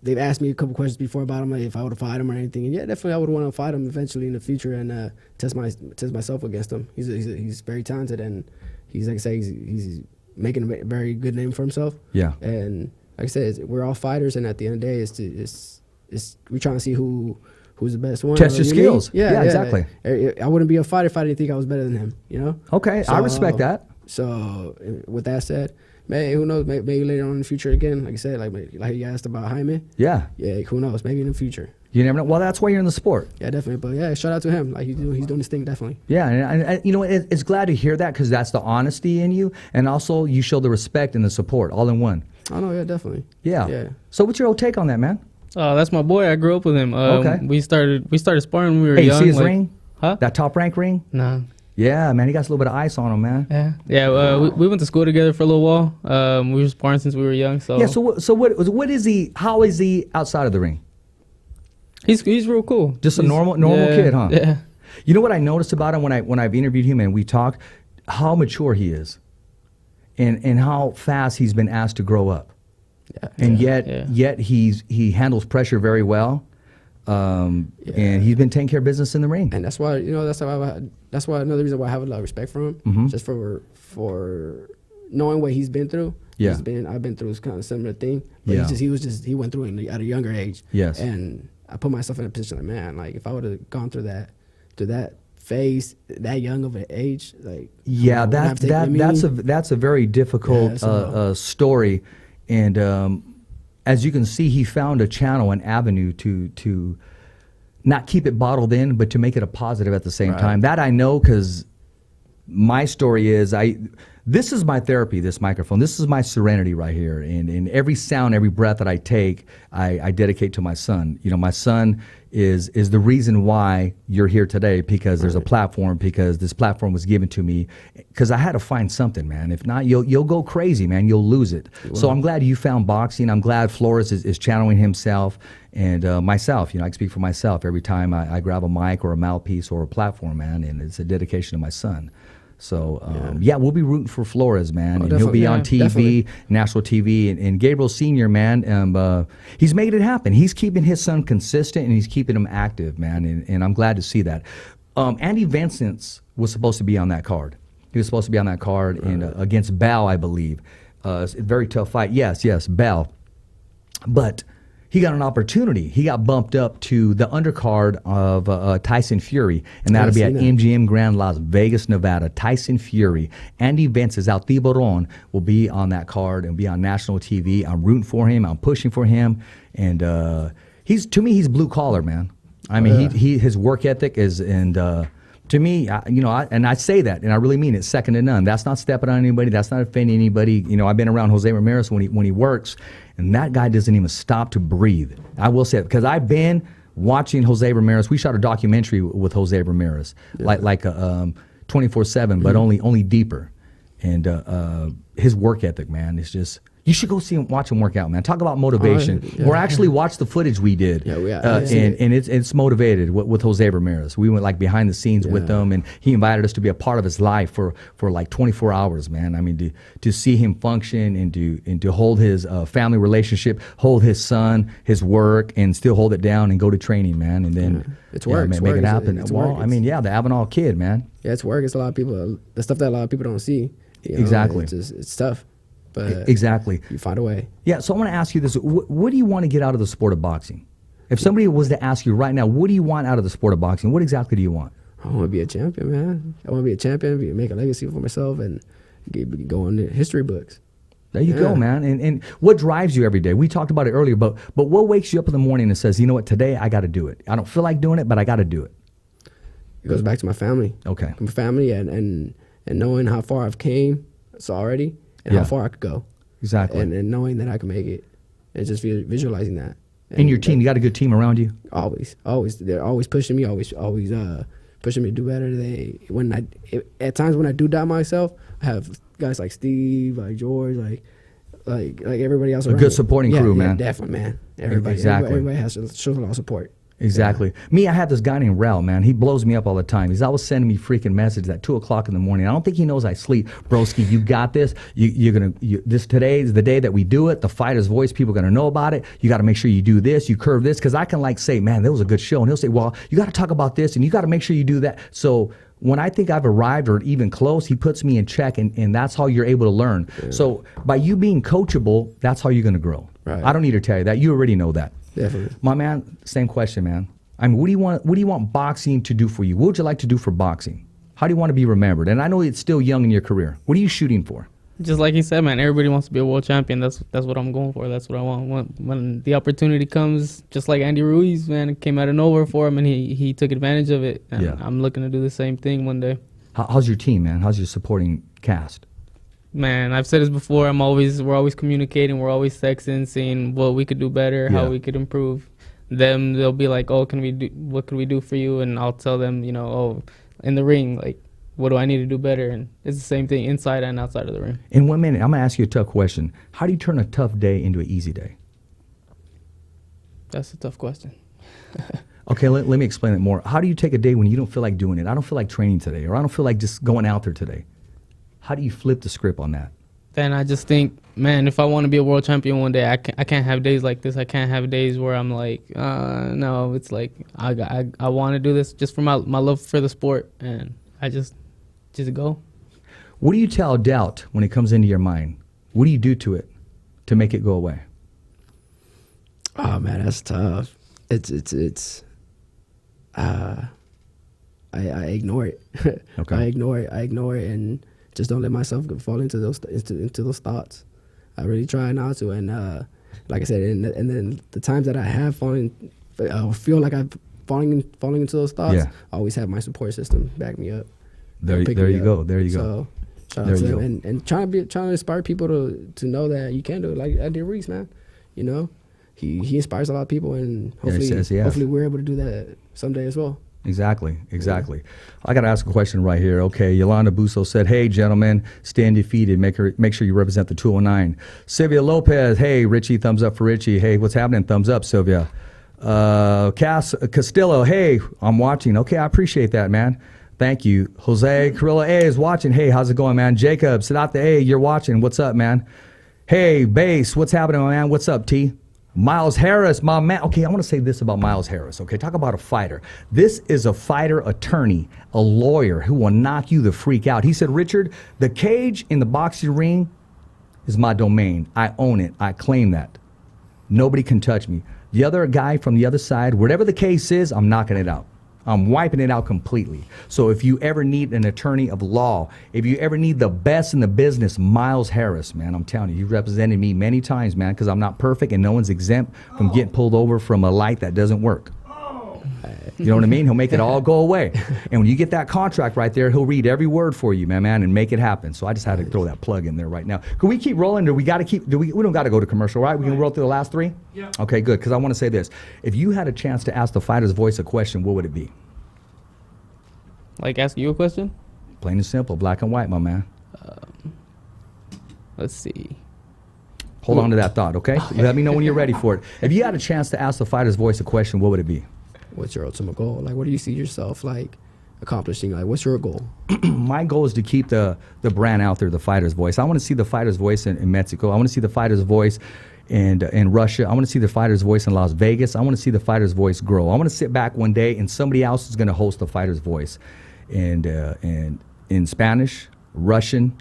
they've asked me a couple questions before about him, like if I would fight him or anything, and yeah, definitely I would want to fight him eventually in the future and test myself against him. He's very talented, and he's like I say he's making a very good name for himself. Yeah, and like I said, we're all fighters, and at the end of the day, we're trying to see who's the best one. Test your skills. Yeah, exactly. I wouldn't be a fighter if I didn't think I was better than him. You know. Okay, so, I respect that. So with that said. Maybe, who knows? Maybe later on in the future again. Like I said, like you asked about Jaime. Yeah. Yeah, who knows? Maybe in the future. You never know. Well, that's why you're in the sport. Yeah, definitely. But yeah, shout out to him. Like he's doing his thing, definitely. Yeah, and you know, it's glad to hear that because that's the honesty in you, and also you show the respect and the support all in one. Oh no, yeah, definitely. Yeah. So what's your old take on that, man? That's my boy. I grew up with him. Okay. We started sparring when we were hey, young. You see his ring? Huh? That Top Rank ring? Nah. Yeah, man, he got a little bit of ice on him, man. Yeah. We went to school together for a little while. We were sparring since we were young. So yeah. So what is he? How is he outside of the ring? He's real cool. Just a normal kid, huh? Yeah. You know what I noticed about him when I've interviewed him and we talked, how mature he is, and how fast he's been asked to grow up, and yet he handles pressure very well. And he's been taking care of business in the ring, and that's why another reason why I have a lot of respect for him, just for knowing what he's been through. Yeah, I've been through this kind of similar thing, but he went through it at a younger age. Yes, and I put myself in a position like, man, like if I would have gone through that phase that young of an age, like that's a very difficult story, and. As you can see, he found a channel, an avenue to not keep it bottled in, but to make it a positive at the same time. That I know because my story is this is my therapy, this microphone. This is my serenity right here. And every sound, every breath that I take, I dedicate to my son. You know, my son is the reason why you're here today, because there's a platform, because this platform was given to me, because I had to find something, man. If not, you'll go crazy, man. You'll lose it. So I'm glad you found boxing. I'm glad Flores is channeling himself and myself. You know, I can speak for myself every time I grab a mic or a mouthpiece or a platform, man, and it's a dedication to my son. So, we'll be rooting for Flores, man. And he'll be on TV, definitely. National TV. And Gabriel Sr., man, he's made it happen. He's keeping his son consistent, and he's keeping him active, man. And I'm glad to see that. Andy Vincent was supposed to be on that card. He was supposed to be on that card against Bell, I believe. It's a very tough fight. Yes, Bell. But he got an opportunity. He got bumped up to the undercard of Tyson Fury, and that'll be at MGM Grand Las Vegas, Nevada. Tyson Fury. Andy Vences, El Tiburon, will be on that card and be on national TV. I'm rooting for him. I'm pushing for him. And he's blue collar, man. I mean, his work ethic is, and to me, and I say that, and I really mean it, second to none. That's not stepping on anybody. That's not offending anybody. You know, I've been around Jose Ramirez when he works, and that guy doesn't even stop to breathe. I will say it, because I've been watching Jose Ramirez. We shot a documentary with Jose Ramirez, like 24/7, but only deeper. And his work ethic, man, is just You should go see him, watch him work out, man. Talk about motivation. Or actually watch the footage we did. And it's motivated with Jose Ramirez. We went like behind the scenes with them, and he invited us to be a part of his life for like 24 hours, man. I mean, to see him function and to hold his family relationship, hold his son, his work, and still hold it down and go to training, man. And then it's work. Man, make it happen. The Avenal kid, man. Yeah, it's work. It's a lot of people. The stuff that a lot of people don't see. Exactly. It's tough. But exactly. You find a way. Yeah, so I want to ask you this. What do you want to get out of the sport of boxing? If somebody was to ask you right now, what do you want out of the sport of boxing? What exactly do you want? I want to be a champion, man. I want to be a champion, make a legacy for myself, and go in the history books. There you go, man. And what drives you every day? We talked about it earlier, but what wakes you up in the morning and says, you know what, today I got to do it. I don't feel like doing it, but I got to do it. It goes back to my family. Okay. My family and knowing how far I've came already. And how far I could go. Exactly. And knowing that I can make it. And just visualizing that. And your team, you got a good team around you? Always. They're always pushing me, always pushing me to do better. At times when I do doubt myself, I have guys like Steve, like George, like everybody else around. A good supporting crew, man. Yeah, definitely, man. Everybody has to show a lot of support. Exactly. Yeah. Me, I had this guy named Rel, man. He blows me up all the time. He's always sending me freaking messages at 2 o'clock in the morning. I don't think he knows I sleep. Broski, you got this. Today is the day that we do it. The Fighter's Voice, people are going to know about it. You got to make sure you do this, you curve this. Because I can say, man, that was a good show. And he'll say, well, you got to talk about this and you got to make sure you do that. So when I think I've arrived or even close, he puts me in check, and that's how you're able to learn. Yeah. So by you being coachable, that's how you're going to grow. Right. I don't need to tell you that. You already know that. Definitely. My man, same question, man. I mean, what do you want boxing to do for you? What would you like to do for boxing? How do you want to be remembered? And I know it's still young in your career. What are you shooting for? Just like he said, man, everybody wants to be a world champion. That's what I'm going for. That's what I want. When the opportunity comes, just like Andy Ruiz, man, it came out of nowhere for him, and he took advantage of it. And I'm looking to do the same thing one day. How's your team, man? How's your supporting cast? Man, I've said this before. We're always communicating. We're always texting, seeing what we could do better, how we could improve. They'll be like, what can we do for you? And I'll tell them, in the ring, like, what do I need to do better? And it's the same thing inside and outside of the ring. In 1 minute, I'm going to ask you a tough question. How do you turn a tough day into an easy day? That's a tough question. Okay, let me explain it more. How do you take a day when you don't feel like doing it? I don't feel like training today, or I don't feel like just going out there today. How do you flip the script on that? Then I just think, man, if I want to be a world champion one day, I can't have days like this. I can't have days where I'm like, no. It's like I want to do this just for my love for the sport, and I just go. What do you tell doubt when it comes into your mind? What do you do to it to make it go away? Oh man, that's tough. It's I ignore it. Okay. I ignore it, and just don't let myself fall into those thoughts. I really try not to, and like I said, and then the times that I have fallen, feel like I've falling into those thoughts, I always have my support system back me up. There you go. So shout out to them, and trying to inspire people to know that you can do it. Like I did Reese, man. He inspires a lot of people, and hopefully we're able to do that someday as well. Exactly. I got to ask a question right here. Okay, Yolanda Busso said, hey, gentlemen, stay undefeated. Make sure you represent the 209. Sylvia Lopez, hey, Richie, thumbs up for Richie. Hey, what's happening? Thumbs up, Sylvia. Cass Castillo, hey, I'm watching. Okay, I appreciate that, man. Thank you. Jose Carrillo A is watching. Hey, how's it going, man? Jacob, Siddhartha A, you're watching. What's up, man? Hey, Bass, what's happening, man? What's up, T? Miles Harris, my man. Okay, I want to say this about Miles Harris. Okay, talk about a fighter. This is a fighter attorney, a lawyer who will knock you the freak out. He said, Richard, the cage in the boxing ring is my domain. I own it. I claim that. Nobody can touch me. The other guy from the other side, whatever the case is, I'm knocking it out. I'm wiping it out completely. So if you ever need an attorney of law, if you ever need the best in the business, Miles Harris, man, I'm telling you, you've represented me many times, man, because I'm not perfect and no one's exempt from getting pulled over from a light that doesn't work. You know what I mean? He'll make it all go away. And when you get that contract right there, he'll read every word for you, man, and make it happen. So I just had to throw that plug in there right now. Can we keep rolling? We don't got to go to commercial, right? We can roll through the last three? Yeah. Okay, good, because I want to say this. If you had a chance to ask the Fighter's Voice a question, what would it be? Like ask you a question? Plain and simple, black and white, my man. Let's see. Hold on to that thought, okay? Let me know when you're ready for it. If you had a chance to ask the fighter's voice a question, what would it be? What's your ultimate goal? Like, what do you see yourself like accomplishing? Like, what's your goal? My goal is to keep the brand out there, the fighter's voice. I want to see the fighter's voice in Mexico. I want to see the fighter's voice in Russia. I want to see the fighter's voice in Las Vegas. I want to see the fighter's voice grow. I want to sit back one day and somebody else is going to host the fighter's voice, and in Spanish, Russian,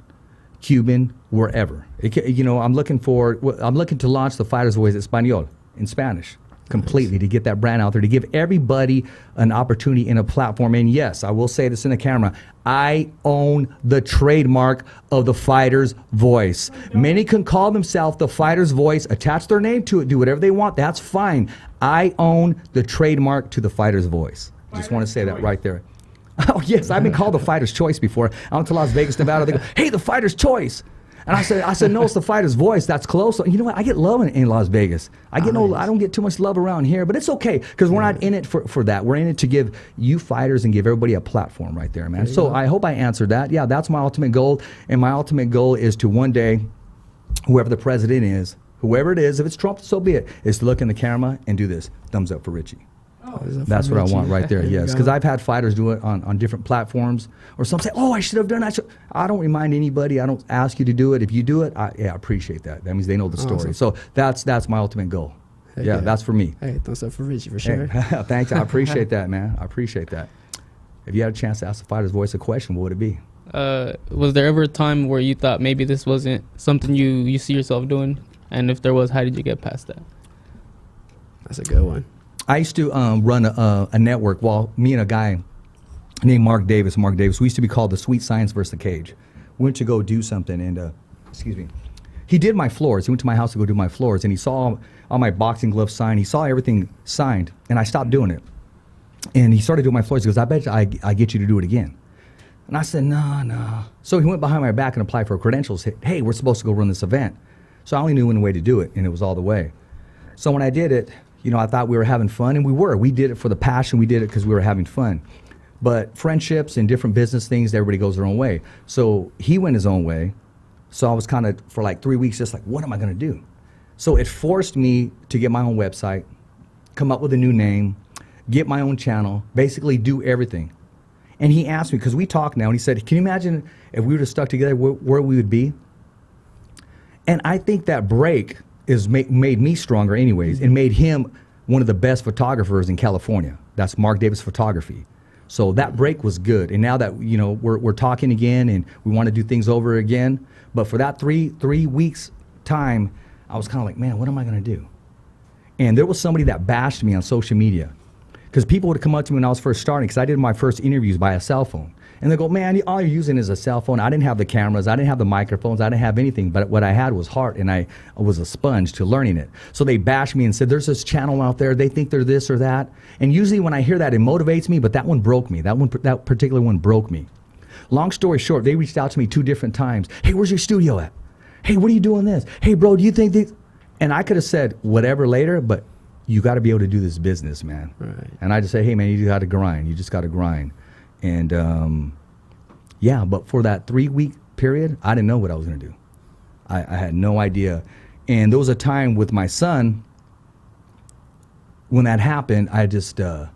Cuban, wherever. I'm looking to launch the fighter's voice Espanol in Spanish. Completely, to get that brand out there, to give everybody an opportunity and a platform. And yes, I will say this in the camera, I own the trademark of the fighter's voice. Many can call themselves the fighter's voice, attach their name to it, do whatever they want, that's fine. I own the trademark to the fighter's voice. I just want to say that right there. Oh yes, I've been called the fighter's choice before. I went to Las Vegas, Nevada, they go, hey, the fighter's choice. And I said, no, it's the fighter's voice. That's close. You know what? I get love in Las Vegas. I don't get too much love around here, but it's okay because we're not in it for that. We're in it to give you fighters and give everybody a platform right there, man. So I hope I answered that. Yeah, that's my ultimate goal. And my ultimate goal is to one day, whoever the president is, whoever it is, if it's Trump, so be it, is to look in the camera and do this. Thumbs up for Richie. That's what I want right there, yes. Because I've had fighters do it on different platforms, or some say, oh, I should have done that. I don't remind anybody. I don't ask you to do it. If you do it, I appreciate that. That means they know the story. So that's my ultimate goal. Yeah, that's for me. Hey, thumbs up for Richie, for sure. Hey, thanks. I appreciate that, man. I appreciate that. If you had a chance to ask the fighter's voice a question, what would it be? Was there ever a time where you thought maybe this wasn't something you see yourself doing? And if there was, how did you get past that? That's a good one. I used to run a network while me and a guy named Mark Davis, we used to be called the Sweet Science versus the Cage. We went to go do something and, he did my floors. He went to my house to go do my floors and he saw all my boxing gloves signed. He saw everything signed and I stopped doing it. And he started doing my floors. He goes, I bet I get you to do it again. And I said, no. So he went behind my back and applied for credentials. Hey, we're supposed to go run this event. So I only knew one way to do it and it was all the way. So when I did it, I thought we were having fun, and we were. We did it for the passion. We did it because we were having fun. But friendships and different business things, everybody goes their own way. So he went his own way. So I was kind of, for like 3 weeks, just like, what am I going to do? So it forced me to get my own website, come up with a new name, get my own channel, basically do everything. And he asked me, because we talk now, and he said, can you imagine if we were stuck together, where we would be? And I think that break made me stronger anyways, and made him one of the best photographers in California. That's Mark Davis Photography. So that break was good. And now that, we're talking again and we want to do things over again. But for that three weeks time, I was kind of like, man, what am I going to do? And there was somebody that bashed me on social media. Because people would come up to me when I was first starting, because I did my first interviews by a cell phone. And they go, man, all you're using is a cell phone. I didn't have the cameras. I didn't have the microphones. I didn't have anything. But what I had was heart, and I was a sponge to learning it. So they bashed me and said, there's this channel out there. They think they're this or that. And usually when I hear that, it motivates me. But that one broke me. That particular one broke me. Long story short, they reached out to me 2 different times. Hey, where's your studio at? Hey, what are you doing this? Hey, bro, do you think this? And I could have said whatever later, but you got to be able to do this business, man. Right. And I just say, hey, man, you got to grind. You just got to grind. And but for that 3-week period, I didn't know what I was going to do. I had no idea. And there was a time with my son, when that happened, I said,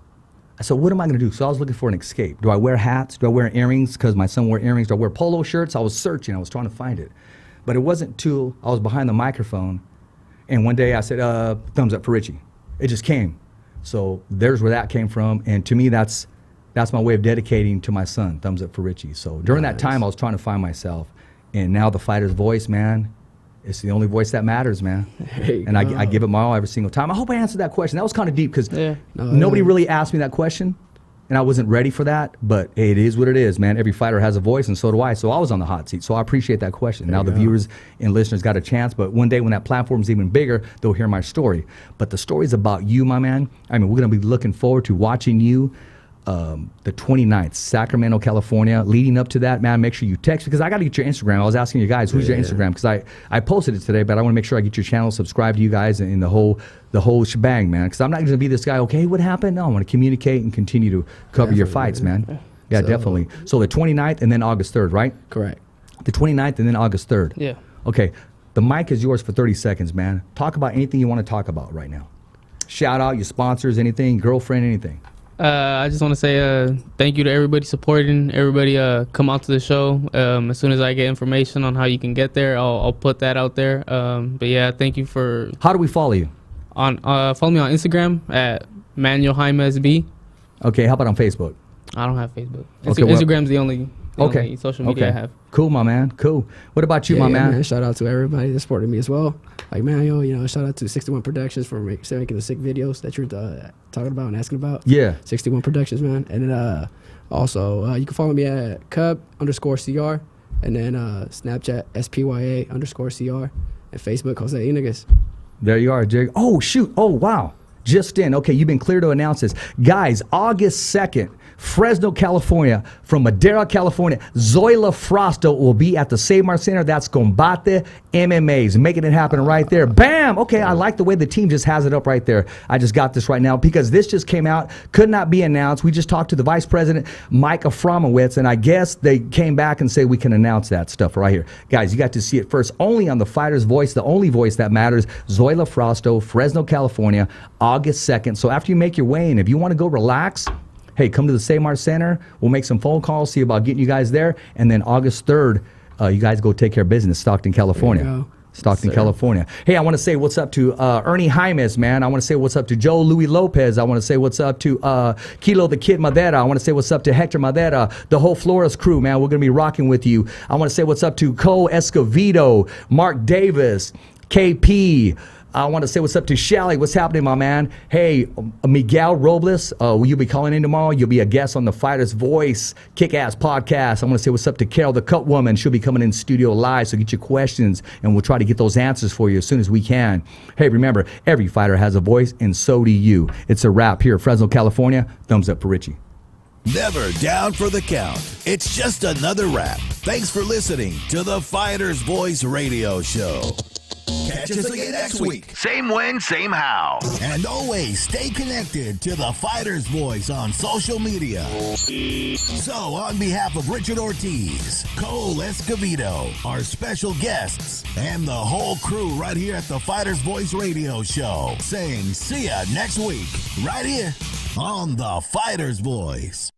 what am I going to do? So I was looking for an escape. Do I wear hats? Do I wear earrings? Because my son wore earrings. Do I wear polo shirts? I was searching. I was trying to find it. But it wasn't till I was behind the microphone. And one day I said, thumbs up for Richie. It just came. So there's where that came from. And to me, that's my way of dedicating to my son, thumbs up for Richie. So during that time, I was trying to find myself. And now the fighter's voice, man, it's the only voice that matters, man. And I give it my all every single time. I hope I answered that question. That was kind of deep because nobody really asked me that question. And I wasn't ready for that. But hey, it is what it is, man. Every fighter has a voice, and so do I. So I was on the hot seat. So I appreciate that question. Now the viewers and listeners got a chance. But one day when that platform's even bigger, they'll hear my story. But the story's about you, my man. I mean, we're going to be looking forward to watching you the 29th, Sacramento, California. Leading up to that, man, make sure you text, because I got to get your Instagram. I was asking you guys, who's your Instagram? Because I posted it today, but I want to make sure I get your channel, subscribe to you guys, and the whole shebang, man. Because I'm not going to be this guy, okay, what happened? No, I want to communicate and continue to cover your fights, man. Yeah, definitely. So the 29th and then August 3rd, right? Correct. The 29th and then August 3rd. Yeah. Okay. The mic is yours for 30 seconds, man. Talk about anything you want to talk about right now. Shout out your sponsors, anything, girlfriend, anything. I just want to say thank you to everybody supporting. Everybody come out to the show. As soon as I get information on how you can get there, I'll put that out there. But yeah, thank you for. How do we follow you? Follow me on Instagram at Manuel Jaime SB. Okay, how about on Facebook? I don't have Facebook. Okay, Instagram's the only okay. social media I have. Cool, my man. Cool. What about you, my man? Shout out to everybody that supported me as well. Like, man, shout out to 61 Productions for making the sick videos that you're talking about and asking about. Yeah. 61 Productions, man. And then also, you can follow me at Cub_CR. And then Snapchat, SPYA_CR. And Facebook, Jose Inigas. There you are, Jig. Oh, shoot. Oh, wow. Just in. Okay, you've been clear to announce this. Guys, August 2nd, Fresno, California, from Madera, California, Zoila Frosto will be at the Save Center. That's Combate MMAs. Making it happen right there. Bam! Okay, I like the way the team just has it up right there. I just got this right now because this just came out. Could not be announced. We just talked to the Vice President, Mike Aframowitz, and I guess they came back and say we can announce that stuff right here. Guys, you got to see it first only on the Fighter's Voice, the only voice that matters. Zoila Frosto, Fresno, California, August 2nd. So after you make your way in, if you want to go relax, hey, come to the Save Center. We'll make some phone calls, see about getting you guys there. And then August 3rd, you guys go take care of business, Stockton, California. Stockton, California. Hey, I want to say what's up to Ernie Jaimes, man. I want to say what's up to Joe Louis Lopez. I want to say what's up to Kilo the Kid Madera. I want to say what's up to Hector Madera, the whole Flores crew, man. We're going to be rocking with you. I want to say what's up to Cole Escovedo, Mark Davis, KP. I want to say what's up to Shelly. What's happening, my man? Hey, Miguel Robles, will you be calling in tomorrow? You'll be a guest on the Fighter's Voice Kick-Ass podcast. I want to say what's up to Carol, the Cut Woman. She'll be coming in studio live, so get your questions, and we'll try to get those answers for you as soon as we can. Hey, remember, every fighter has a voice, and so do you. It's a wrap here at Fresno, California. Thumbs up for Richie. Never down for the count. It's just another wrap. Thanks for listening to the Fighter's Voice radio show. Catch us again next week. Same when, same how. And always stay connected to the Fighter's Voice on social media. So, on behalf of Richard Ortiz, Cole Escovedo, our special guests, and the whole crew right here at the Fighter's Voice radio show, saying see ya next week, right here on the Fighter's Voice.